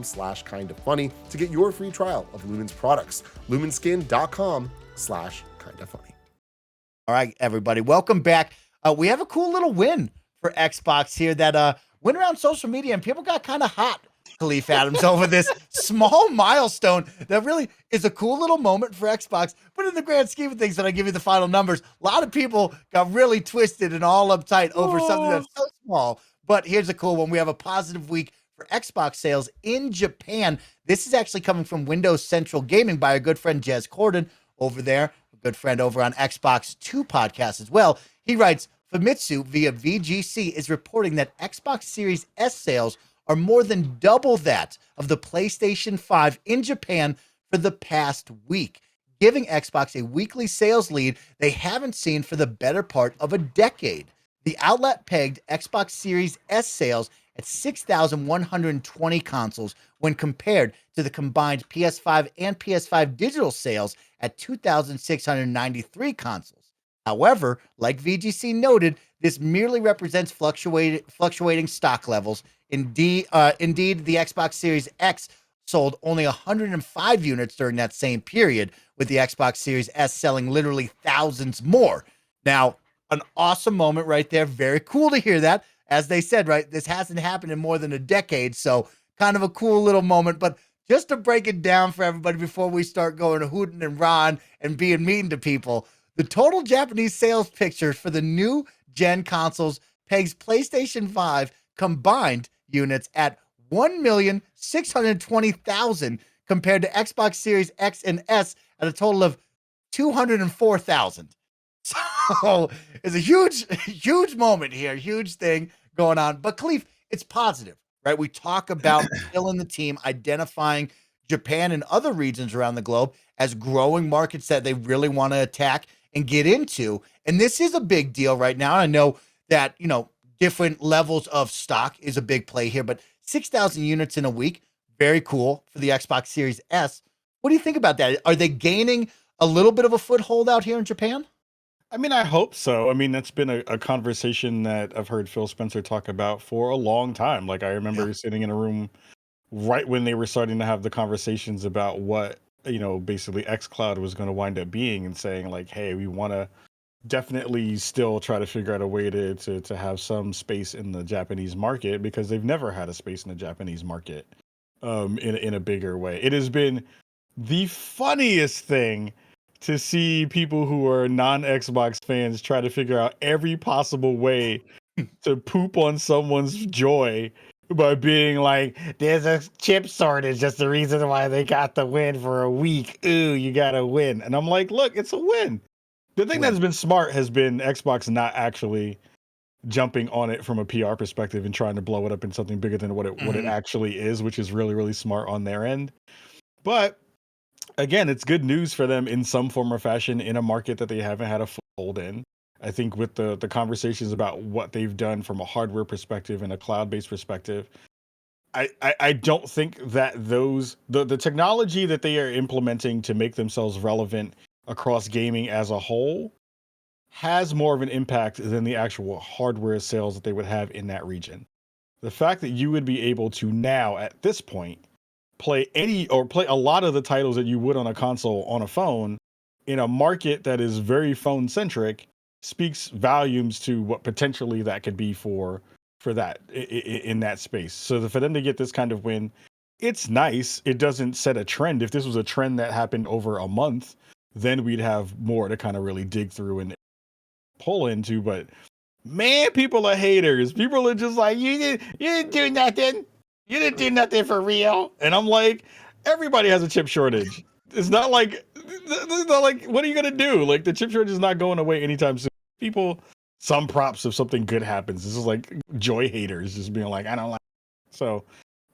to get your free trial of Lumen's products. lumenskin.com/kindafunny. All right, everybody, welcome back. We have a cool little win for Xbox here that went around social media, and people got kind of hot, Kahlief Adams, over this small milestone that really is a cool little moment for Xbox. But in the grand scheme of things, when I give you the final numbers, a lot of people got really twisted and all uptight over something that's so small. But here's a cool one. We have a positive week for Xbox sales in Japan. This is actually coming from Windows Central Gaming by our good friend Jez Corden over there, a good friend over on Xbox 2 podcast as well. He writes, Famitsu via VGC is reporting that Xbox Series S sales are more than double that of the PlayStation 5 in Japan for the past week, giving Xbox a weekly sales lead they haven't seen for the better part of a decade. The outlet pegged Xbox Series S sales at 6,120 consoles when compared to the combined PS5 and PS5 digital sales at 2,693 consoles. However, like VGC noted, this merely represents fluctuating stock levels. Indeed, the Xbox Series X sold only 105 units during that same period, with the Xbox Series S selling literally thousands more. Now, an awesome moment right there. Very cool to hear that. As they said, right, this hasn't happened in more than a decade, so kind of a cool little moment. But just to break it down for everybody before we start going hooting and ron and being mean to people, the total Japanese sales picture for the new gen consoles pegs PlayStation 5 combined units at 1,620,000 compared to Xbox Series X and S at a total of 204,000. So it's a huge moment here, huge thing going on. But Kahlief, it's positive, right? We talk about killing the team, identifying Japan and other regions around the globe as growing markets that they really want to attack and get into. And this is a big deal right now. I know that, different levels of stock is a big play here, but 6,000 units in a week, very cool for the Xbox Series S. What do you think about that? Are they gaining a little bit of a foothold out here in Japan? I mean, I hope so. I mean, that's been a conversation that I've heard Phil Spencer talk about for a long time. Like, I remember sitting in a room right when they were starting to have the conversations about what, basically xCloud was going to wind up being, and saying like, hey, we want to definitely still try to figure out a way to have some space in the Japanese market, because they've never had a space in the Japanese market in a bigger way. It has been the funniest thing to see people who are non-Xbox fans try to figure out every possible way to poop on someone's joy by being like, there's a chip shortage. That's the reason why they got the win for a week. Ooh, you got to win. And I'm like, look, it's a win. The thing that's been smart has been Xbox not actually jumping on it from a PR perspective and trying to blow it up in something bigger than what it actually is, which is really, really smart on their end. But again, it's good news for them in some form or fashion in a market that they haven't had a foothold in. I think with the conversations about what they've done from a hardware perspective and a cloud-based perspective, I don't think that the technology that they are implementing to make themselves relevant across gaming as a whole has more of an impact than the actual hardware sales that they would have in that region. The fact that you would be able to now, at this point, play a lot of the titles that you would on a console on a phone in a market that is very phone centric speaks volumes to what potentially that could be for that in that space. So for them to get this kind of win, it's nice. It doesn't set a trend. If this was a trend that happened over a month, then we'd have more to kind of really dig through and pull into. But man, people are haters. People are just like, you didn't do nothing. You didn't do nothing for real. And I'm like, everybody has a chip shortage. It's not like, what are you going to do? Like, the chip shortage is not going away anytime soon. People, some props if something good happens. This is like joy haters just being like, I don't like it. So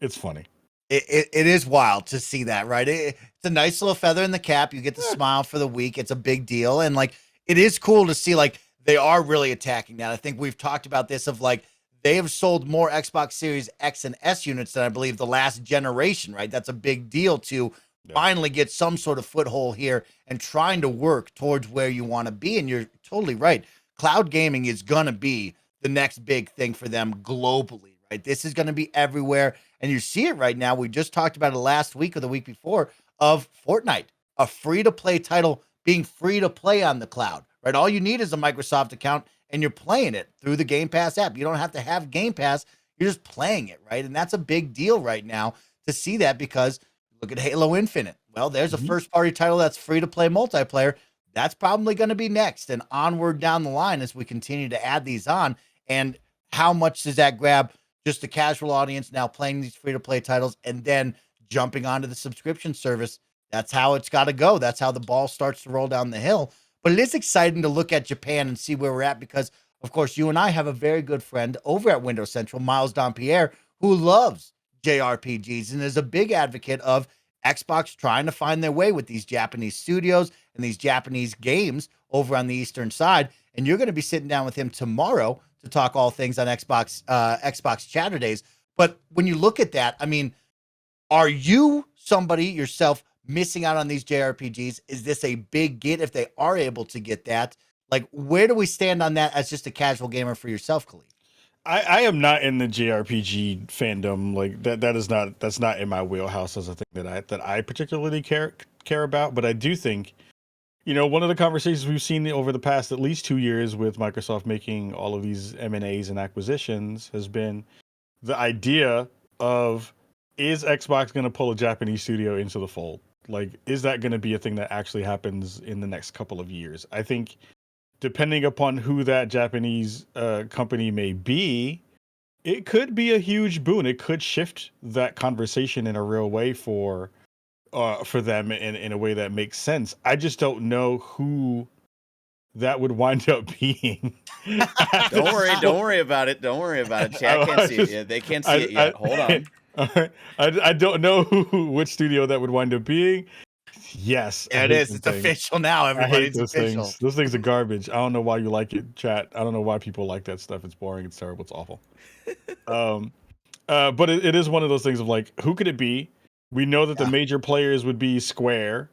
it's funny. It is wild to see that, right? It's a nice little feather in the cap. You get the smile for the week. It's a big deal. And like, it is cool to see, like, they are really attacking that. I think we've talked about this of like, they have sold more Xbox Series X and S units than I believe the last generation, right? That's a big deal to finally get some sort of foothold here and trying to work towards where you want to be. And you're totally right. Cloud gaming is going to be the next big thing for them globally, right? This is going to be everywhere. And you see it right now. We just talked about it last week or the week before of Fortnite, a free-to-play title being free to play on the cloud, right? All you need is a Microsoft account and you're playing it through the Game Pass app. You don't have to have Game Pass. You're just playing it, right? And that's a big deal right now to see that, because look at Halo Infinite. Well, there's a first-party title that's free to play multiplayer. That's probably going to be next and onward down the line as we continue to add these on. And how much does that grab just the casual audience now playing these free-to-play titles and then jumping onto the subscription service? That's how it's got to go. That's how the ball starts to roll down the hill. But it is exciting to look at Japan and see where we're at because, of course, you and I have a very good friend over at Windows Central, Miles Dompierre, who loves JRPGs and is a big advocate of Xbox trying to find their way with these Japanese studios and these Japanese games over on the Eastern side. And you're going to be sitting down with him tomorrow to talk all things on Xbox Chatter Days. But when you look at that, I mean, are you somebody yourself missing out on these JRPGs? Is this a big get if they are able to get that? Like, where do we stand on that as just a casual gamer for yourself, Kahlief? I am not in the JRPG fandom. Like that's not in my wheelhouse as a thing that I particularly care about. But I do think, one of the conversations we've seen over the past at least 2 years with Microsoft making all of these M&As and acquisitions has been the idea of, is Xbox going to pull a Japanese studio into the fold? Like, is that going to be a thing that actually happens in the next couple of years? I think depending upon who that Japanese company may be, it could be a huge boon. It could shift that conversation in a real way for them in a way that makes sense. I just don't know who that would wind up being. Don't worry about it. Don't worry about it. Chat can't see it yet. They can't see it yet. Hold on. I don't know which studio that would wind up being. Yes, it is. It's official now. Everybody, it's official. Things. Those things are garbage. I don't know why you like it, chat. I don't know why people like that stuff. It's boring. It's terrible. It's awful. But it is one of those things of like, who could it be? We know that the major players would be Square,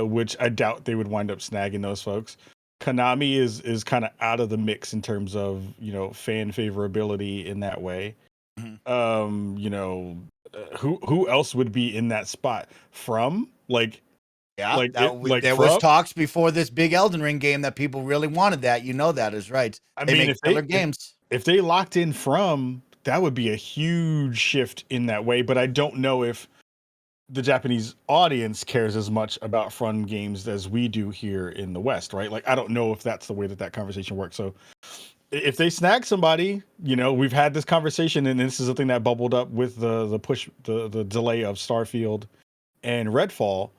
which I doubt they would wind up snagging those folks. Konami is kind of out of the mix in terms of, you know, fan favorability in that way. Mm-hmm. You know, who else would be in that spot? From like, there was talks before this big Elden Ring game that people really wanted that. You know that is right. They make killer games. If they locked in From, that would be a huge shift in that way. But I don't know if the Japanese audience cares as much about From games as we do here in the West, right? Like, I don't know if that's the way that conversation works. So if they snag somebody, you know, we've had this conversation, and this is something that bubbled up with the delay of Starfield and Redfall.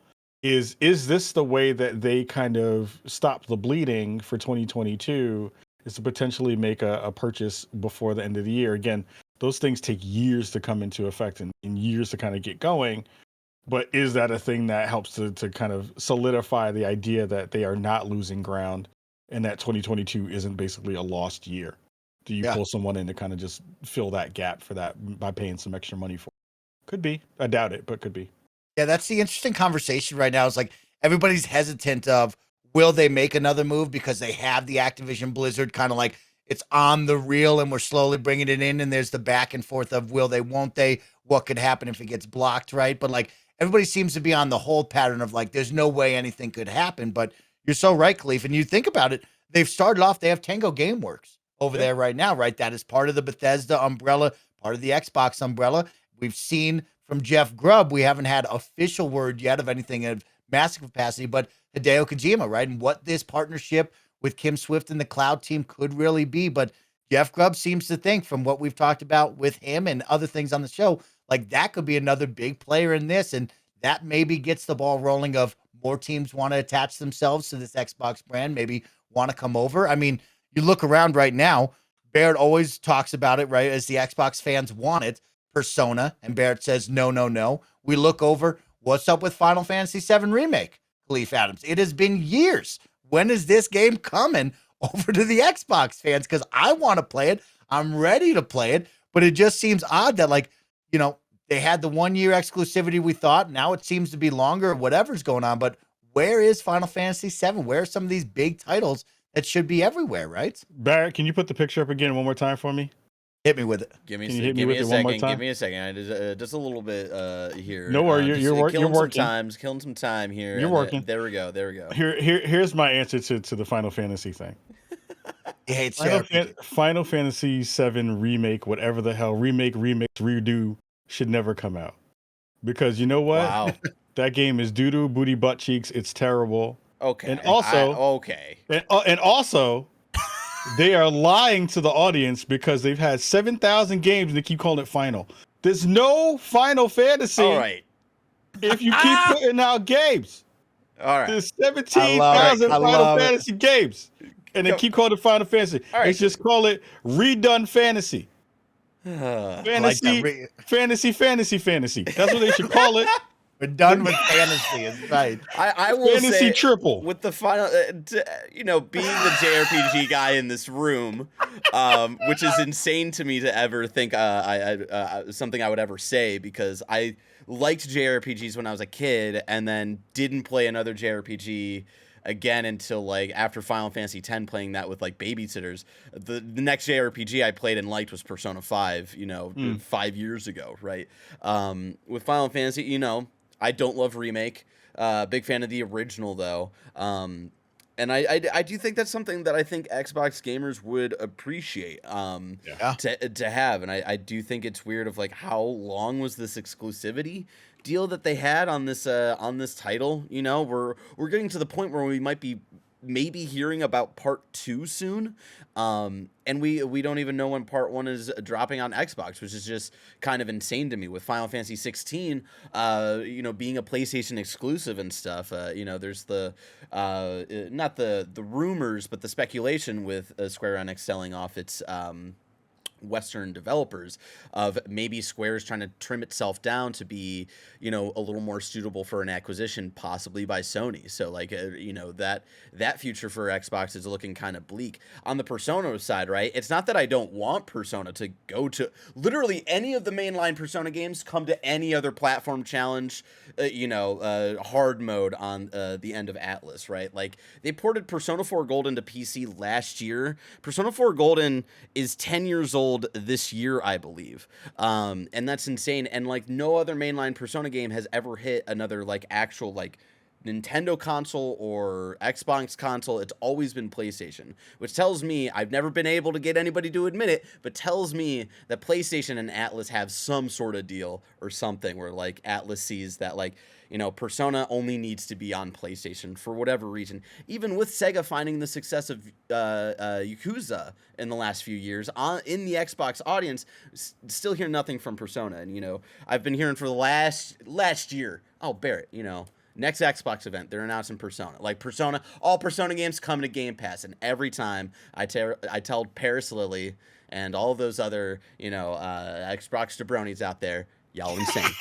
Is this the way that they kind of stop the bleeding for 2022? Is to potentially make a purchase before the end of the year? Again, those things take years to come into effect and years to kind of get going. But is that a thing that helps to kind of solidify the idea that they are not losing ground and that 2022 isn't basically a lost year? Do you pull someone in to kind of just fill that gap for that by paying some extra money for it? Could be. I doubt it, but could be. Yeah, that's the interesting conversation right now. It's like everybody's hesitant of, will they make another move because they have the Activision Blizzard kind of like it's on the reel and we're slowly bringing it in, and there's the back and forth of will they, won't they, what could happen if it gets blocked, right? But like everybody seems to be on the whole pattern of like there's no way anything could happen. But you're so right, Kahlief, and you think about it, they've started off, they have Tango Gameworks over there right now, right? That is part of the Bethesda umbrella, part of the Xbox umbrella. We've seen from Jeff Grubb, we haven't had official word yet of anything of massive capacity, but Hideo Kojima, right? And what this partnership with Kim Swift and the Cloud team could really be. But Jeff Grubb seems to think, from what we've talked about with him and other things on the show, like that could be another big player in this. And that maybe gets the ball rolling of more teams want to attach themselves to this Xbox brand, maybe want to come over. I mean, you look around right now, Barrett always talks about it, right? As the Xbox fans want it, Persona, and Barrett says, no. We look over, what's up with Final Fantasy VII Remake, Kahlief Adams? It has been years. When is this game coming over to the Xbox fans? Because I want to play it. I'm ready to play it. But it just seems odd that, like, you know, they had the 1 year exclusivity, we thought. Now it seems to be longer, whatever's going on. But where is Final Fantasy VII? Where are some of these big titles that should be everywhere, right? Barrett, can you put the picture up again one more time for me? Hit me with it. Give me a second. Give me a second. Just a little bit here. No worry, you're working. Killing some time here. You're working. There we go. Here's my answer to the Final Fantasy thing. He hates Final Fantasy VII Remake, whatever the hell, remake, redo, should never come out. Because you know what? Wow. That game is doo-doo, booty, butt cheeks. It's terrible. Okay. And also, and also, they are lying to the audience because they've had 7,000 games and they keep calling it Final. There's no Final Fantasy. All right. If you keep putting out games. All right. There's 17,000 Final Fantasy games. And they keep calling it Final Fantasy. All right. They just call it Redone Fantasy. Fantasy. That's what they should call it. We're done with fantasy. It's right. I will fantasy say, triple with the final, you know, being the JRPG guy in this room, which is insane to me to ever think something I would ever say, because I liked JRPGs when I was a kid and then didn't play another JRPG again until like after Final Fantasy X, playing that with like babysitters. The next JRPG I played and liked was Persona 5, you know, 5 years ago, right? With Final Fantasy, you know, I don't love Remake. Big fan of the original, though. And I do think that's something that I think Xbox gamers would appreciate to have. And I do think it's weird of like how long was this exclusivity deal that they had on this title. You know, we're getting to the point where we might be maybe hearing about part 2 soon. And we don't even know when part 1 is dropping on Xbox, which is just kind of insane to me with Final Fantasy 16, being a PlayStation exclusive and stuff. There's the not the rumors, but the speculation with Square Enix selling off its Western developers of maybe Square's trying to trim itself down to be, a little more suitable for an acquisition, possibly by Sony. So like, that future for Xbox is looking kind of bleak. On the Persona side, right? It's not that I don't want Persona to go to literally any of the mainline Persona games, come to any other platform challenge, hard mode on the end of Atlas, right? Like they ported Persona 4 Golden to PC last year. Persona 4 Golden is 10 years old this year, I believe. And that's insane. And like no other mainline Persona game has ever hit another like actual like Nintendo console or Xbox console. It's always been PlayStation, which tells me, I've never been able to get anybody to admit it, but tells me that PlayStation and Atlas have some sort of deal or something where like Atlas sees that like, Persona only needs to be on PlayStation for whatever reason. Even with Sega finding the success of Yakuza in the last few years in the Xbox audience, still hear nothing from Persona. And, I've been hearing for the last year, oh, Barrett, next Xbox event, they're announcing Persona. Like Persona, all Persona games come to Game Pass. And every time I tell Paris Lily and all those other, Xbox jabronis out there, y'all insane.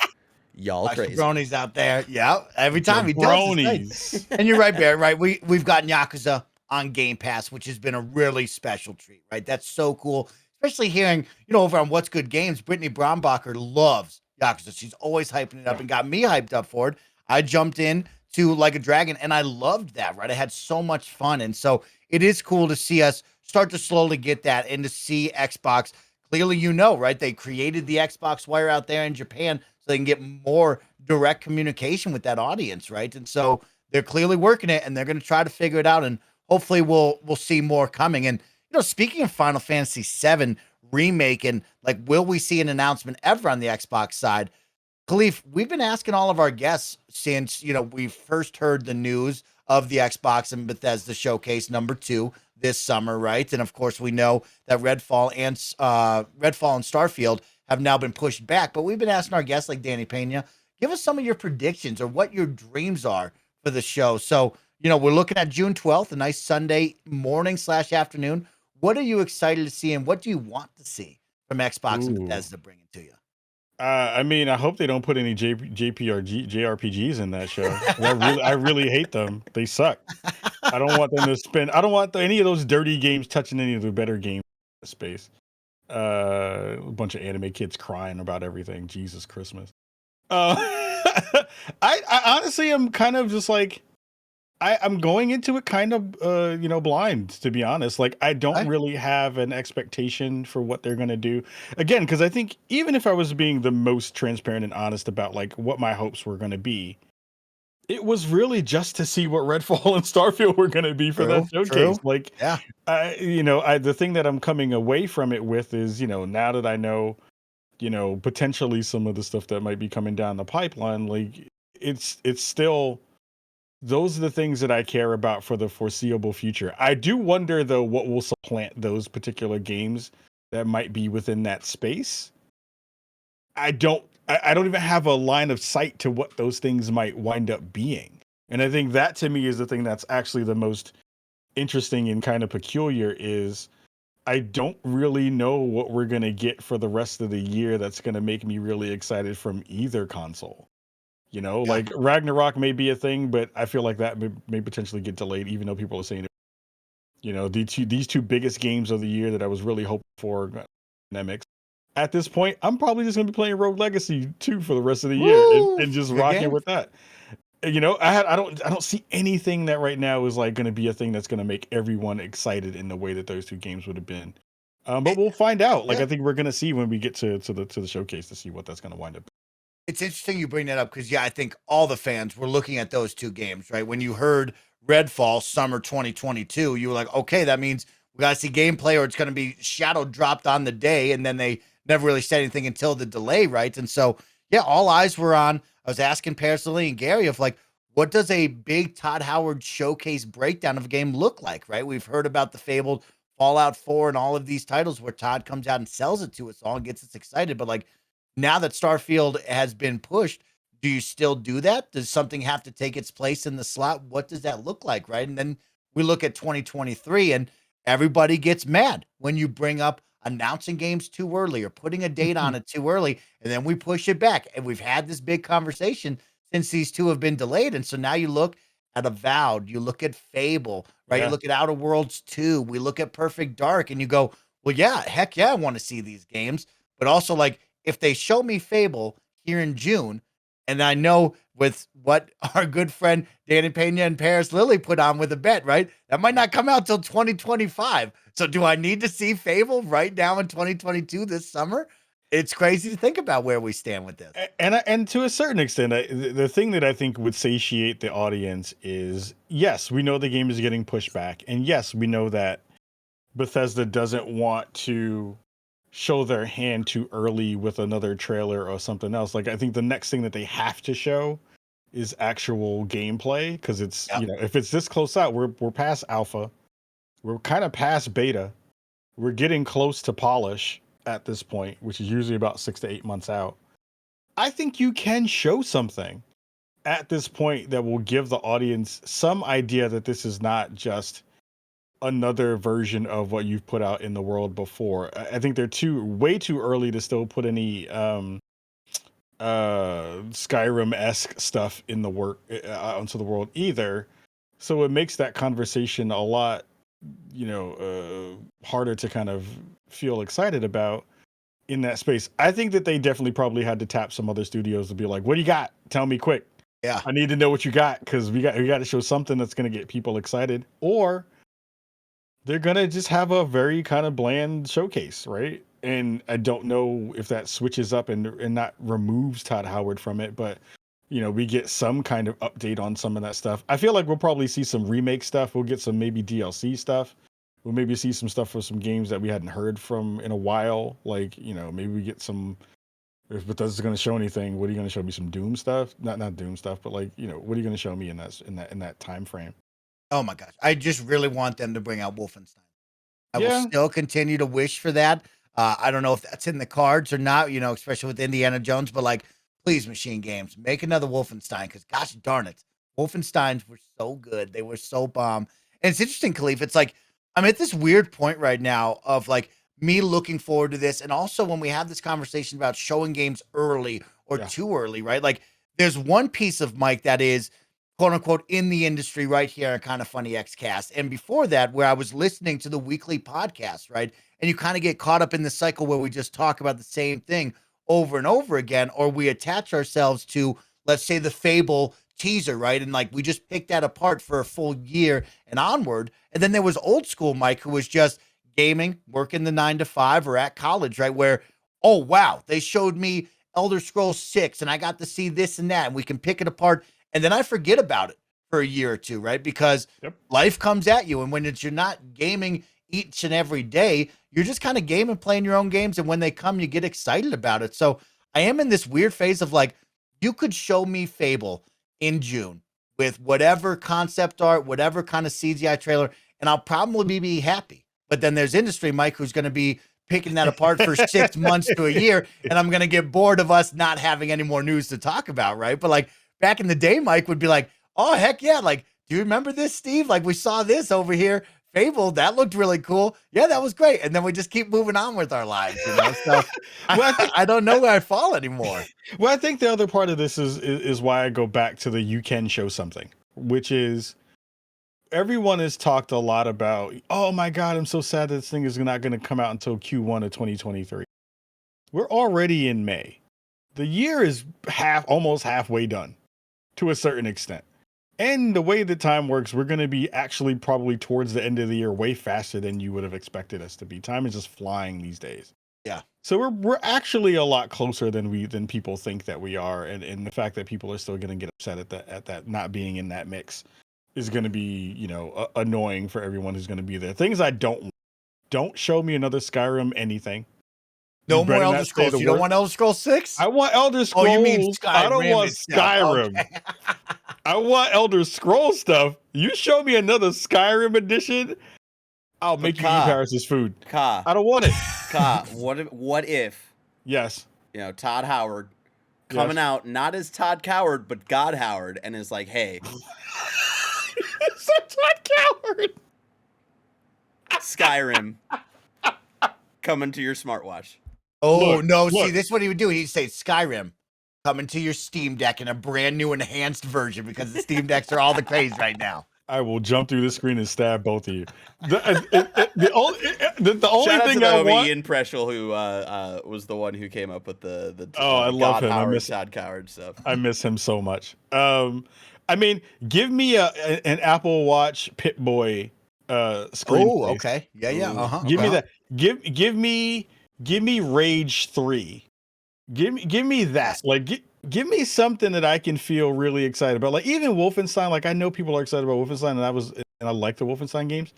Y'all crazy. Bronies out there. Yeah. Every time he does. And you're right, Barry, right? We've gotten Yakuza on Game Pass, which has been a really special treat, right? That's so cool. Especially hearing, over on What's Good Games, Brittany Brombacher loves Yakuza. She's always hyping it up and got me hyped up for it. I jumped in to Like a Dragon and I loved that, right? I had so much fun. And so it is cool to see us start to slowly get that and to see Xbox. Clearly, right? They created the Xbox Wire out there in Japan so they can get more direct communication with that audience, right? And so they're clearly working it, and they're going to try to figure it out, and hopefully we'll see more coming. And speaking of Final Fantasy VII remake, and like, will we see an announcement ever on the Xbox side? Kahlief, we've been asking all of our guests since we first heard the news of the Xbox and Bethesda Showcase #2 this summer, right? And of course, we know that Redfall and Starfield have now been pushed back. But we've been asking our guests like Danny Pena, give us some of your predictions or what your dreams are for the show. So, we're looking at June 12th, a nice Sunday morning / afternoon. What are you excited to see, and what do you want to see from Xbox and Bethesda bringing to you? I hope they don't put any JRPGs in that show. I really hate them. They suck. I don't want them to spend. I don't want any of those dirty games touching any of the better games in the space. A bunch of anime kids crying about everything. Jesus Christmas. I honestly am kind of just like, I'm going into it kind of, blind, to be honest. Like, I don't really have an expectation for what they're going to do. Again, because I think even if I was being the most transparent and honest about like what my hopes were going to be, it was really just to see what Redfall and Starfield were going to be for that showcase. True. Like, yeah, the thing that I'm coming away from it with is, now that I know, potentially some of the stuff that might be coming down the pipeline, like it's still, those are the things that I care about for the foreseeable future. I do wonder though, what will supplant those particular games that might be within that space. I don't even have a line of sight to what those things might wind up being. And I think that to me is the thing that's actually the most interesting and kind of peculiar is I don't really know what we're going to get for the rest of the year that's going to make me really excited from either console. Like Ragnarok may be a thing, but I feel like that may potentially get delayed, even though people are saying these two biggest games of the year that I was really hoping for dynamics. At this point, I'm probably just gonna be playing Rogue Legacy 2 for the rest of the year and just rocking with that. I don't see anything that right now is like gonna be a thing that's gonna make everyone excited in the way that those two games would have been. But we'll find out. Like, I think we're gonna see when we get to the showcase to see what that's gonna wind up. It's interesting you bring that up because, I think all the fans were looking at those two games, right? When you heard Redfall summer 2022, you were like, okay, that means we got to see gameplay or it's going to be shadow dropped on the day. And then they never really said anything until the delay, right? And so, all eyes were on. I was asking Paris Lily and Gary of like, what does a big Todd Howard showcase breakdown of a game look like, right? We've heard about the fabled Fallout 4 and all of these titles where Todd comes out and sells it to us all and gets us excited. But like now that Starfield has been pushed, do you still do that? Does something have to take its place in the slot? What does that look like, right? And then we look at 2023 and everybody gets mad when you bring up announcing games too early or putting a date on it too early, and then we push it back. And we've had this big conversation since these two have been delayed. And so now you look at Avowed, you look at Fable, right? You look at Outer Worlds 2, we look at Perfect Dark, and you go, well, yeah, heck yeah, I want to see these games. But also, like, if they show me Fable here in June, and I know with what our good friend Danny Pena and Paris Lily put on with a bet, right? That might not come out till 2025. So do I need to see Fable right now in 2022 this summer? It's crazy to think about where we stand with this. And to a certain extent, the thing that I think would satiate the audience is, yes, we know the game is getting pushed back. And yes, we know that Bethesda doesn't want to show their hand too early with another trailer or something else. Like, I think the next thing that they have to show is actual gameplay, because it's, you know, if it's this close out, we're past alpha. We're kind of past beta. We're getting close to polish at this point, which is usually about 6 to 8 months out. I think you can show something at this point that will give the audience some idea that this is not just another version of what you've put out in the world before. I think they're way too early to still put any Skyrim-esque stuff in the work onto the world either. So it makes that conversation a lot, harder to kind of feel excited about in that space. I think that they definitely probably had to tap some other studios to be like, what do you got? Tell me quick. Yeah. I need to know what you got, because we got to show something that's going to get people excited, or they're going to just have a very kind of bland showcase, right? And I don't know if that switches up and not removes Todd Howard from it, but we get some kind of update on some of that stuff. I feel like we'll probably see some remake stuff. We'll get some maybe DLC stuff. We'll maybe see some stuff for some games that we hadn't heard from in a while. Like, maybe we get some, if Bethesda's going to show anything, what are you going to show me? Some Doom stuff? Not Doom stuff, but like, what are you going to show me in that time frame? Oh my gosh. I just really want them to bring out Wolfenstein. I will still continue to wish for that. I don't know if that's in the cards or not, especially with Indiana Jones, but like, please, Machine Games, make another Wolfenstein, because gosh darn it, Wolfensteins were so good. They were so bomb. And it's interesting, Kahlief, it's like, I'm at this weird point right now of like me looking forward to this. And also when we have this conversation about showing games early or too early, right? Like there's one piece of Mike that is quote unquote in the industry right here on KindaFunny Xcast. And before that, where I was listening to the weekly podcast, right? And you kind of get caught up in the cycle where we just talk about the same thing over and over again, or we attach ourselves to, let's say, the Fable teaser, right? And like we just picked that apart for a full year and onward. And then there was old school Mike, who was just gaming, working the 9 to 5 or at college, right? Where, oh wow, they showed me Elder Scrolls 6 and I got to see this and that, and we can pick it apart. And then I forget about it for a year or two, right? Because life comes at you. And when you're not gaming each and every day, you're just kind of gaming, playing your own games. And when they come, you get excited about it. So I am in this weird phase of like, you could show me Fable in June with whatever concept art, whatever kind of CGI trailer, and I'll probably be happy. But then there's industry Mike, who's going to be picking that apart for 6 months to a year. And I'm going to get bored of us not having any more news to talk about. Right. But like back in the day, Mike would be like, oh, heck yeah. Like, do you remember this, Steve? Like we saw this over here. Fable, that looked really cool. Yeah, that was great. And then we just keep moving on with our lives, So I don't know where I fall anymore. Well, I think the other part of this is why I go back to the you can show something, which is everyone has talked a lot about, oh my God, I'm so sad that this thing is not going to come out until Q1 of 2023. We're already in May. The year is almost halfway done to a certain extent. And the way the time works, we're going to be actually probably towards the end of the year way faster than you would have expected us to be. Time is just flying these days. Yeah. So we're actually a lot closer than people think that we are. And the fact that people are still going to get upset at that not being in that mix is going to be, annoying for everyone who's going to be there. Things I don't show me another Skyrim anything. No more Elder Scrolls. You don't want Elder Scrolls 6? I want Elder Scrolls. Oh, you mean Skyrim? I don't want Skyrim. Okay. I want Elder Scrolls stuff. You show me another Skyrim edition, I'll make you eat Paris's food. I don't want it. What if? Yes. Todd Howard coming out not as Todd Coward, but God Howard, and is like, hey. It's a Todd Coward. Skyrim coming to your smartwatch. Oh, look. See, this is what he would do. He'd say Skyrim coming to your Steam Deck in a brand new enhanced version because the Steam Decks are all the craze right now. I will jump through the screen and stab both of you. The only thing I want... Ian Preschel, who was the one who came up with the I love him. Howard, Todd Coward stuff. I miss him so much. I mean, give me an Apple Watch Pip-Boy screen. Oh, okay. Yeah. Give me that. Give me Rage 3. Give me that. Like, give me something that I can feel really excited about. Like, even Wolfenstein. Like, I know people are excited about Wolfenstein, and I like the Wolfenstein games.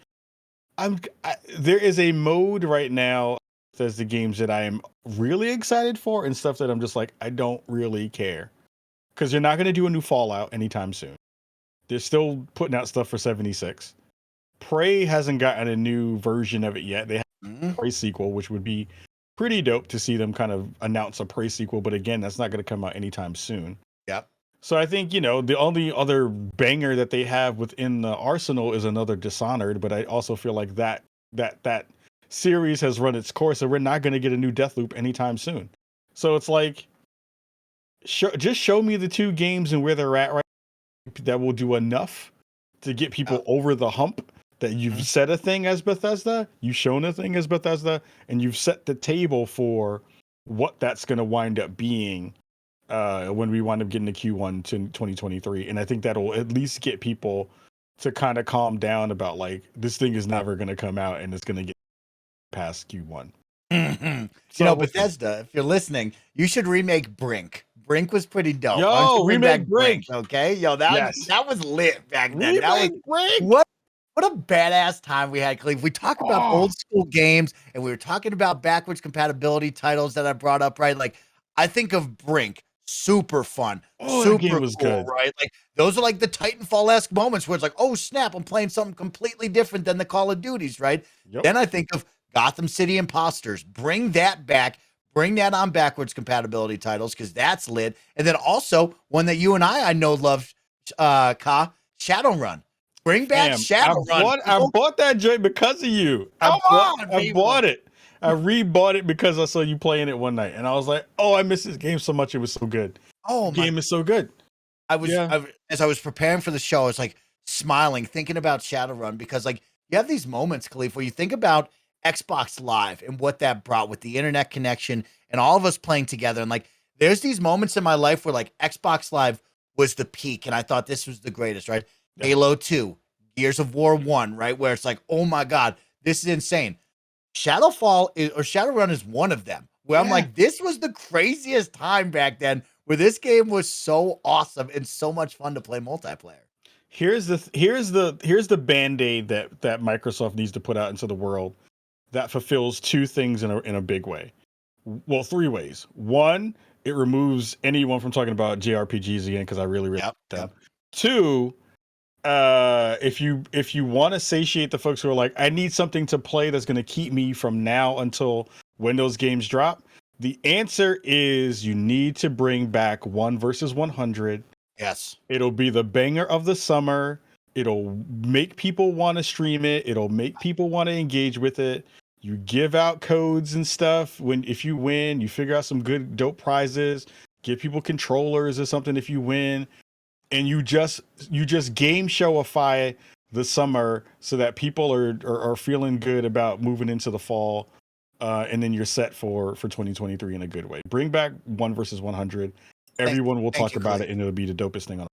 There is a mode right now that's the games that I am really excited for, and stuff that I'm just like, I don't really care, because you're not going to do a new Fallout anytime soon. They're still putting out stuff for 76. Prey hasn't gotten a new version of it yet. They have a Prey sequel, which would be pretty dope to see them kind of announce a Prey sequel, but again, that's not going to come out anytime soon. Yep. So I think, the only other banger that they have within the arsenal is another Dishonored, but I also feel like that series has run its course, and we're not going to get a new Deathloop anytime soon. So it's like, just show me the two games and where they're at right now. That will do enough to get people over the hump. That you've said a thing as Bethesda, you've shown a thing as Bethesda, and you've set the table for what that's going to wind up being when we wind up getting to Q1 to 2023. And I think that'll at least get people to kind of calm down about, like, this thing is never going to come out and it's going to get past Q1. So, Bethesda, if you're listening, you should remake Brink. Brink was pretty dope. Yo, remake Brink. Okay? Yo, that was lit back then. Remake Brink. What a badass time we had, Kahlief. We talk about old school games, and we were talking about backwards compatibility titles that I brought up, right? Like, I think of Brink, super fun, super game was cool, good, right? Like, those are like the Titanfall-esque moments where it's like, oh snap, I'm playing something completely different than the Call of Duties, right? Yep. Then I think of Gotham City Imposters. Bring that back. Bring that on backwards compatibility titles, because that's lit. And then also one that you and I know love, Shadowrun. Bring back Shadowrun. I bought that joint because of you. I bought it. I rebought it because I saw you playing it one night, and I was like, "Oh, I miss this game so much. It was so good. Oh, the game is so good." As I was preparing for the show, I was like smiling, thinking about Shadowrun, because like you have these moments, Kahlief, where you think about Xbox Live and what that brought with the internet connection and all of us playing together. And like, there's these moments in my life where like Xbox Live was the peak, and I thought this was the greatest, right? Yeah. Halo 2, Gears of War 1, right? Where it's like, oh my God, this is insane. Shadowrun is one of them, where I'm like, this was the craziest time back then, where this game was so awesome and so much fun to play multiplayer. Here's the Band-Aid that Microsoft needs to put out into the world that fulfills two things in a big way. Well, three ways. One, it removes anyone from talking about JRPGs again, because I really like them. Yep. Two, if you want to satiate the folks who are like, I need something to play that's going to keep me from now until when those games drop, the answer is you need to bring back 1 versus 100. Yes. It'll be the banger of the summer. It'll make people want to stream it. It'll make people want to engage with it. You give out codes and stuff. If you win, you figure out some good dope prizes. Give people controllers or something if you win. And you just game showify the summer so that people are feeling good about moving into the fall, and then you're set for 2023 in a good way. Bring back 1 versus 100. Everyone will talk about it, and it'll be the dopest thing on.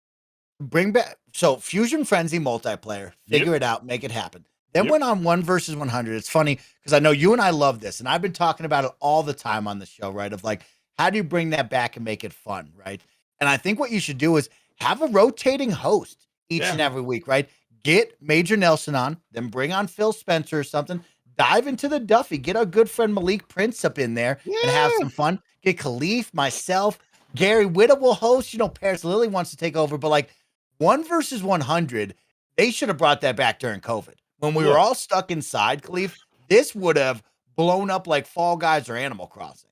Bring back Fusion Frenzy multiplayer. Figure it out, make it happen. Then went on 1 versus 100. It's funny because I know you and I love this, and I've been talking about it all the time on the show, right? Of like, how do you bring that back and make it fun, right? And I think what you should do is have a rotating host each and every week, right? Get Major Nelson on, then bring on Phil Spencer or something. Dive into the Duffy. Get our good friend Malik Prince up in there and have some fun. Get Kahlief, myself, Gary Whitta will host. Paris Lily wants to take over, but like, 1 versus 100, they should have brought that back during COVID. When we were all stuck inside, Kahlief, this would have blown up like Fall Guys or Animal Crossing.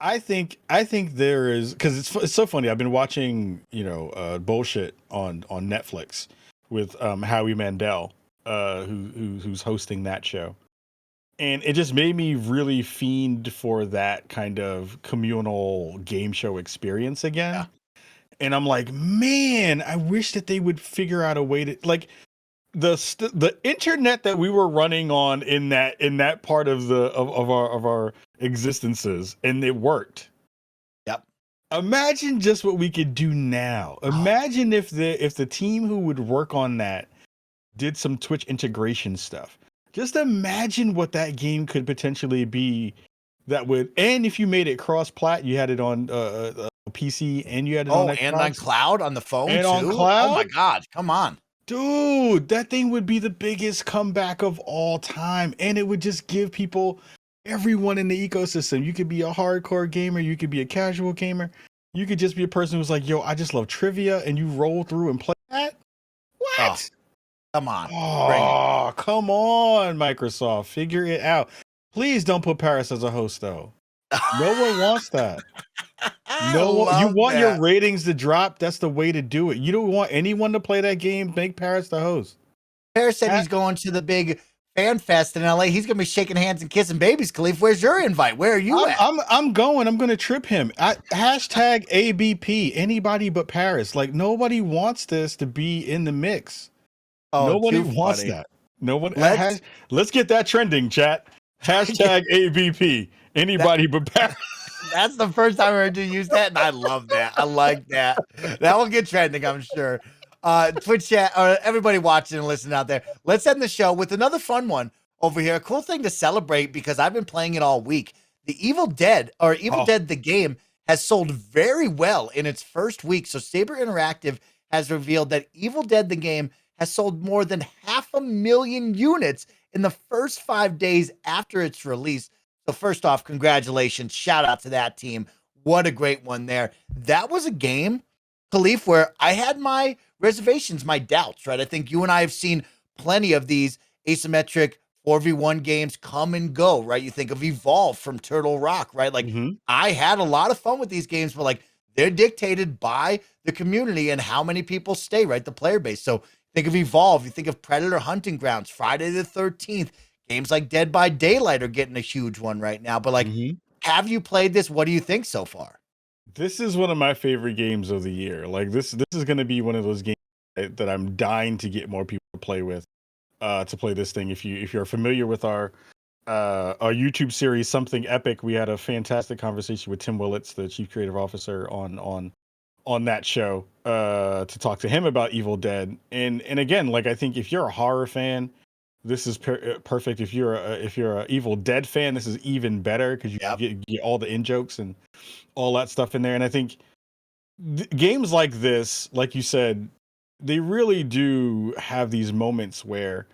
I think there is, because it's so funny. I've been watching, bullshit on Netflix with Howie Mandel, who's hosting that show. And it just made me really fiend for that kind of communal game show experience again. Yeah. And I'm like, man, I wish that they would figure out a way to, like, the internet that we were running on in that part of our existences, and it worked. Yep. Imagine just what we could do now. Imagine if the team who would work on that did some Twitch integration stuff. Just imagine what that game could potentially be. And if you made it cross-plat, you had it on PC and you had it on Xbox. And on cloud on the phone and too. On cloud. Oh my God, come on, dude! That thing would be the biggest comeback of all time, and it would just give everyone in the ecosystem. You could be a hardcore gamer, you could be a casual gamer, you could just be a person who's like, yo, I just love trivia, and you roll through and play that. What? Oh. Come on. Oh, come on, Microsoft. Figure it out. Please don't put Paris as a host, though. No one wants that. You want your ratings to drop? That's the way to do it. You don't want anyone to play that game? Make Paris the host. Paris said he's going to the big fan fest in LA. He's going to be shaking hands and kissing babies. Kahlief, where's your invite? Where are you at? I'm going. I'm going to trip him. Hashtag ABP. Anybody but Paris. Like, nobody wants this to be in the mix. Oh, nobody wants that. No one. Let's get that trending, chat. Hashtag ABP. Anybody but Paris. That's the first time I heard you use that, and I love that. I like that. That will get trending, I'm sure. Twitch chat, everybody watching and listening out there, let's end the show with another fun one over here. A cool thing to celebrate because I've been playing it all week. The Evil Dead the game has sold very well in its first week. So Saber Interactive has revealed that Evil Dead the game has sold more than 500,000 units in the first 5 days after its release. So first off, congratulations. Shout out to that team. What a great one there. That was a game, Kahlief, where I had my reservations, my doubts, right? I think you and I have seen plenty of these asymmetric 4v1 games come and go, right? You think of Evolve from Turtle Rock, right? Like, I had a lot of fun with these games, but like, they're dictated by the community and how many people stay, right? The player base. So think of Evolve, you think of Predator Hunting Grounds, Friday the 13th, games like Dead by Daylight are getting a huge one right now. But like, have you played this? What do you think so far? This is one of my favorite games of the year. Like this is going to be one of those games that I'm dying to get more people to play with, to play this thing. If you're familiar with our YouTube series, Something Epic, we had a fantastic conversation with Tim Willits, the Chief Creative Officer, on that show, to talk to him about Evil Dead. And again, like, I think if you're a horror fan, this is perfect. If you're a Evil Dead fan, this is even better because you get all the in jokes and all that stuff in there. And I think games like this, like you said, they really do have these moments where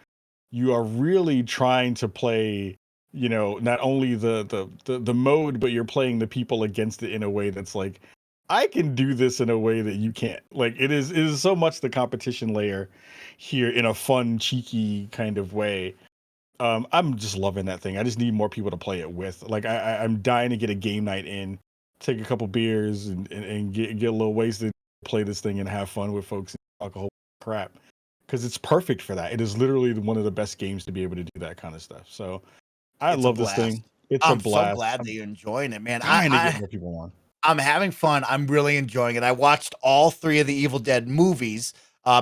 you are really trying to play, not only the mode, but you're playing the people against it in a way that's like, I can do this in a way that you can't. Like, it is so much the competition layer here in a fun, cheeky kind of way. I'm just loving that thing. I just need more people to play it with. Like, I'm dying to get a game night in, take a couple beers and get a little wasted, play this thing and have fun with folks and talk a whole crap. Because it's perfect for that. It is literally one of the best games to be able to do that kind of stuff. So I love this thing. I'm so glad that you're enjoying it, man. I need to get more people on. I'm having fun. I'm really enjoying it. I watched all 3 of the Evil Dead movies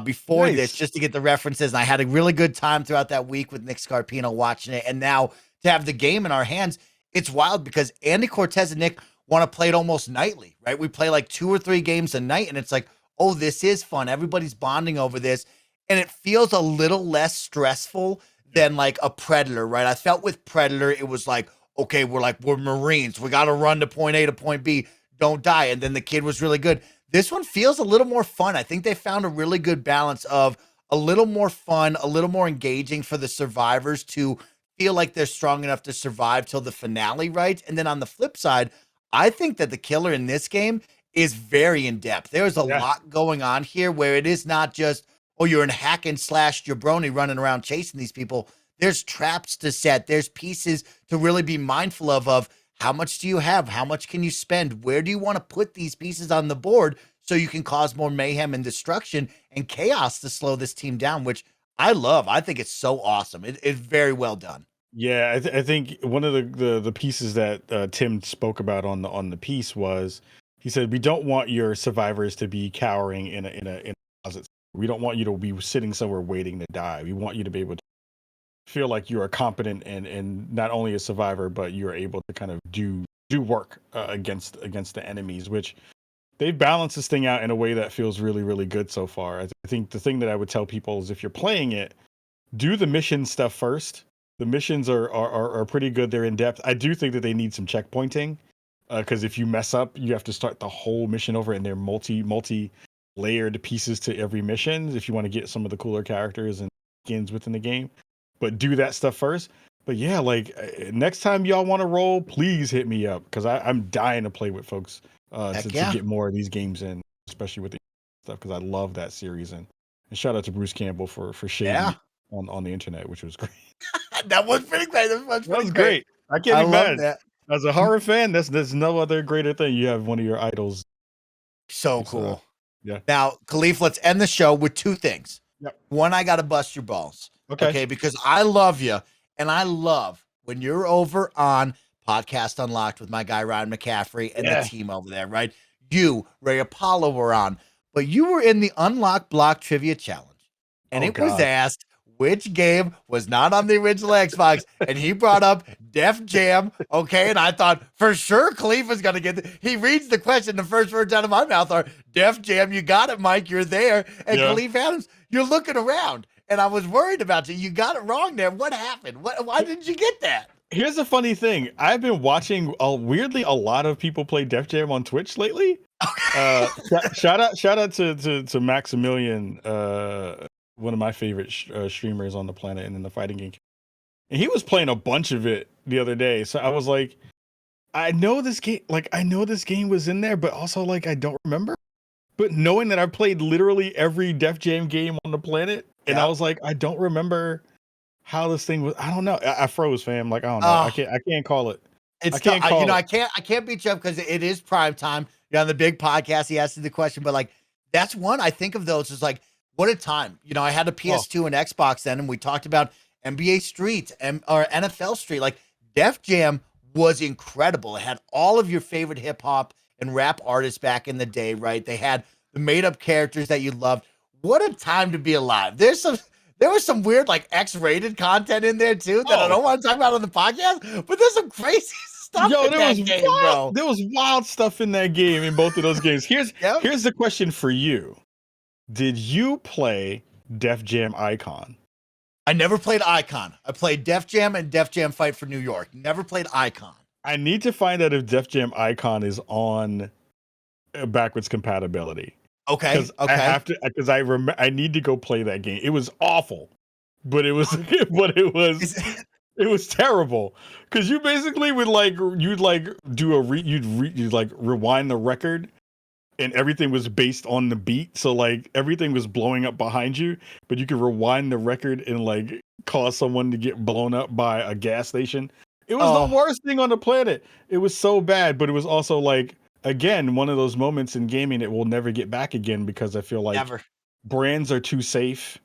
before this just to get the references. And I had a really good time throughout that week with Nick Scarpino watching it. And now to have the game in our hands, it's wild because Andy Cortez and Nick want to play it almost nightly, right? We play like 2 or 3 games a night and it's like, oh, this is fun. Everybody's bonding over this. And it feels a little less stressful than like a Predator, right? I felt with Predator, it was like, okay, we're Marines. We got to run to point A to point B. Don't die. And then the kid was really good. This one feels a little more fun. I think they found a really good balance of a little more fun, a little more engaging for the survivors to feel like they're strong enough to survive till the finale, right? And then on the flip side, I think that the killer in this game is very in depth. There's a lot going on here where it is not just, oh, you're in hack and slash jabroni running around chasing these people. There's traps to set. There's pieces to really be mindful of how much do you have? How much can you spend? Where do you want to put these pieces on the board so you can cause more mayhem and destruction and chaos to slow this team down, which I love. I think it's so awesome. It's very well done. Yeah, I think one of the pieces that Tim spoke about on the piece was, he said, we don't want your survivors to be cowering in a closet. We don't want you to be sitting somewhere waiting to die. We want you to be able to feel like you are competent and not only a survivor, but you're able to kind of do work against the enemies, which they've balanced this thing out in a way that feels really, really good so far. I think the thing that I would tell people is, if you're playing it, do the mission stuff first. The missions are pretty good. They're in depth. I do think that they need some checkpointing, because if you mess up, you have to start the whole mission over, and they're multi-layered pieces to every mission if you want to get some of the cooler characters and skins within the game. But do that stuff first. But yeah, like, next time y'all want to roll, please hit me up, because I'm dying to play with folks to get more of these games in, especially with the stuff, because I love that series. And shout out to Bruce Campbell for shading on the internet, which was great. That was pretty great. That was great. I can't be mad. That. As a horror fan, there's no other greater thing. You have one of your idols. So cool. Yeah. Now, Kahlief, let's end the show with two things. Yep. One, I got to bust your balls. Okay. Because I love you, and I love when you're over on Podcast Unlocked with my guy Ryan McCaffrey and the team over there, right? You, Ray Apollo, were on, but you were in the Unlock Block Trivia Challenge, and was asked which game was not on the original Xbox, and he brought up Def Jam, okay? And I thought, for sure, Kahlief was going to get he reads the question, the first words out of my mouth are, Def Jam, you got it, Mike, you're there. And Kahlief Adams, you're looking around, and I was worried about you. You got it wrong there. What happened? Why didn't you get that? Here's the funny thing. I've been watching, weirdly, a lot of people play Def Jam on Twitch lately. Okay. Shout out to Maximilian, one of my favorite streamers on the planet and in the fighting game. And he was playing a bunch of it the other day. So I was like, I know this game was in there, but also, like, I don't remember. But knowing that I've played literally every Def Jam game on the planet, and I was like, I don't remember how this thing was. I don't know. I froze, fam. Like, I don't know. I can't call it. I can't beat you up because it is prime time. You're on the big podcast. He asked you the question, but like, that's one I think of those as like, what a time. I had a PS2 and Xbox then, and we talked about NBA Street or NFL Street. Like, Def Jam was incredible. It had all of your favorite hip hop and rap artists back in the day, right? They had the made up characters that you loved. What a time to be alive. There was some weird, like, X-rated content in there too that I don't want to talk about on the podcast, but there's some crazy stuff in that game, bro. There was wild stuff in that game, in both of those games. Here's the question for you. Did you play Def Jam Icon? I never played Icon. I played Def Jam and Def Jam Fight for New York. Never played Icon. I need to find out if Def Jam Icon is on backwards compatibility. Okay. I have to, because I need to go play that game. It was awful, but it was it was terrible, because you basically would you'd rewind the record, and everything was based on the beat. So like everything was blowing up behind you, but you could rewind the record and like cause someone to get blown up by a gas station. It was the worst thing on the planet. It was so bad, but it was also like, again, one of those moments in gaming that we'll never get back again, because I feel like brands are too safe.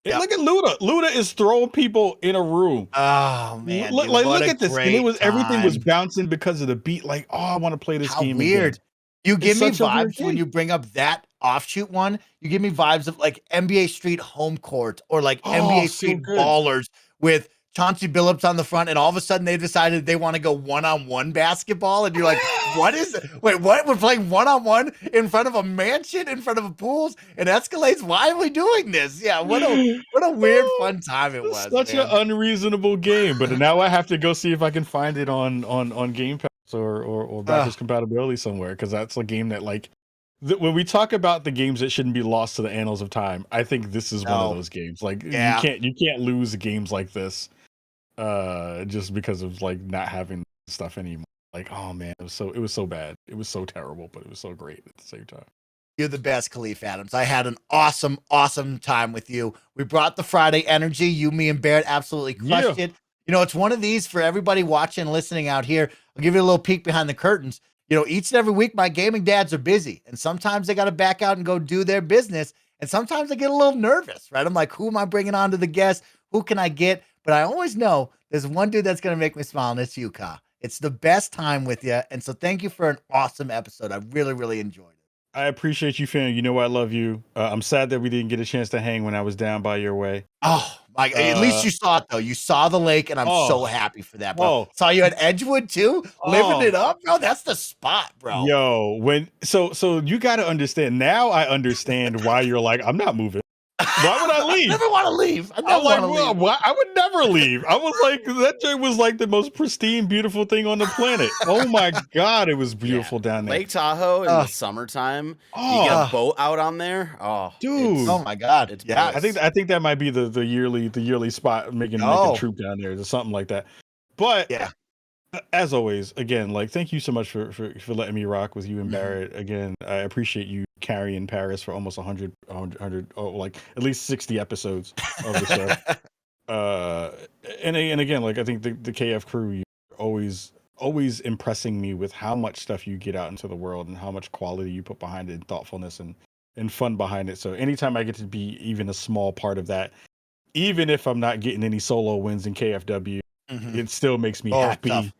Yep. Look at Luda. Luda is throwing people in a room. Oh man! Look at this. And everything was bouncing because of the beat. Like, I want to play this game. Weird. Again. You give me vibes when you bring up that offshoot one. You give me vibes of like NBA Street Home Court or like NBA Street Ballers with Chauncey Billups on the front, and all of a sudden they decided they want to go one-on-one basketball, and you're like, what is it? Wait, what? We're playing one-on-one in front of a mansion, in front of a pools and Escalades? Why are we doing this? Yeah, what a weird fun time it was. Such an unreasonable game, but now I have to go see if I can find it on Game Pass or backwards compatibility somewhere, because that's a game that, like, when we talk about the games that shouldn't be lost to the annals of time, I think this is one of those games. Like, you can't lose games like this just because of like not having stuff anymore. Like, oh man, it was so bad. It was so terrible, but it was so great at the same time. You're the best, Kahlief Adams. I had an awesome, awesome time with you. We brought the Friday energy. You, me, and Barrett absolutely crushed it. You know, it's one of these for everybody watching and listening out here. I'll give you a little peek behind the curtains. You know, each and every week, my gaming dads are busy, and sometimes they got to back out and go do their business. And sometimes I get a little nervous, right? I'm like, who am I bringing on to the guest? Who can I get? But I always know there's one dude that's going to make me smile, and it's you, Ka. It's the best time with you. And so thank you for an awesome episode. I really, really enjoyed it. I appreciate you, fam. You know I love you. I'm sad that we didn't get a chance to hang when I was down by your way. Oh, my! At least you saw it, though. You saw the lake, and I'm so happy for that, bro. Saw you at Edgewood, too? Living it up, bro. That's the spot, bro. Yo, so you got to understand. Now I understand why you're like, I'm not moving. Why would I leave? I never want to leave. I would never leave. I was like, that joint was like the most pristine, beautiful thing on the planet. Oh my God, it was beautiful down there. Lake Tahoe in the summertime. You get a boat out on there. Oh, dude. Oh my God. It's I think that might be the yearly spot making a troop down there or something like that. But as always, again, like, thank you so much for letting me rock with you and Barrett. Again, I appreciate you carrying Paris for almost 100, like at least 60 episodes of the show. And again, like, I think the KF crew, you're always impressing me with how much stuff you get out into the world and how much quality you put behind it and thoughtfulness and fun behind it. So anytime I get to be even a small part of that, even if I'm not getting any solo wins in KFW, it still makes me happy. Tough.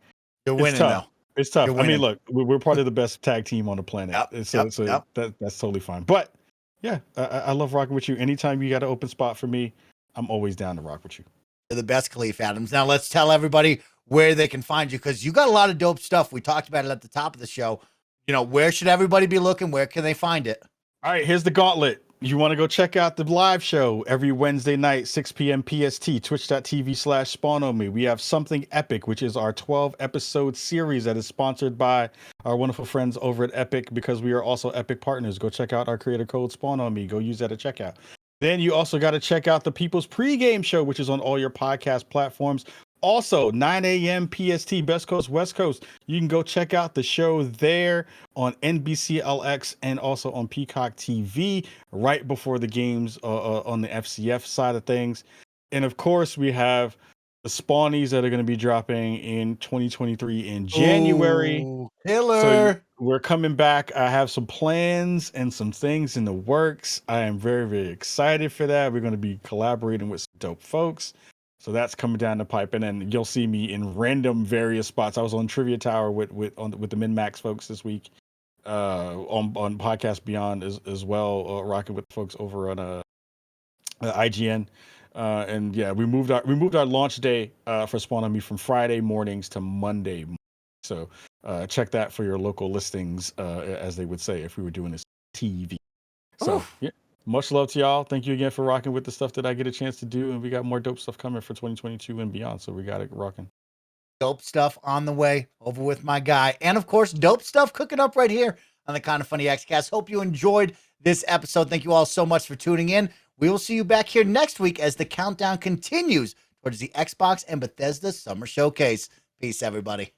You're winning, though. It's tough. I mean, look, we're part of the best tag team on the planet. That's totally fine. But yeah, I love rocking with you. Anytime you got an open spot for me, I'm always down to rock with you. You're the best, Kahlief Adams. Now let's tell everybody where they can find you, because you got a lot of dope stuff. We talked about it at the top of the show. You know, where should everybody be looking? Where can they find it? All right, here's the gauntlet. You want to go check out the live show every Wednesday night, 6 p.m. PST, twitch.tv/SpawnOnMe. We have Something Epic, which is our 12-episode series that is sponsored by our wonderful friends over at Epic, because we are also Epic partners. Go check out our creator code SpawnOnMe. Go use that at checkout. Then you also got to check out the People's Pregame Show, which is on all your podcast platforms. Also, 9 a.m. PST, Best Coast, West Coast. You can go check out the show there on NBCLX and also on Peacock TV right before the games on the FCF side of things. And of course, we have the Spawnies that are going to be dropping in 2023 in January. Ooh, killer. So we're coming back. I have some plans and some things in the works. I am very, very excited for that. We're going to be collaborating with some dope folks. So that's coming down the pipe, and then you'll see me in random various spots. I was on Trivia Tower with the Min-Max folks this week, on Podcast Beyond as well, rocking with folks over on IGN, and yeah, we moved our launch day for Spawn on Me from Friday mornings to Monday. So check that for your local listings, as they would say if we were doing this TV. So yeah. Much love to y'all. Thank you again for rocking with the stuff that I get a chance to do. And we got more dope stuff coming for 2022 and beyond. So we got it rocking. Dope stuff on the way over with my guy. And of course, dope stuff cooking up right here on the KindaFunny Xcast. Hope you enjoyed this episode. Thank you all so much for tuning in. We will see you back here next week as the countdown continues towards the Xbox and Bethesda Summer Showcase. Peace, everybody.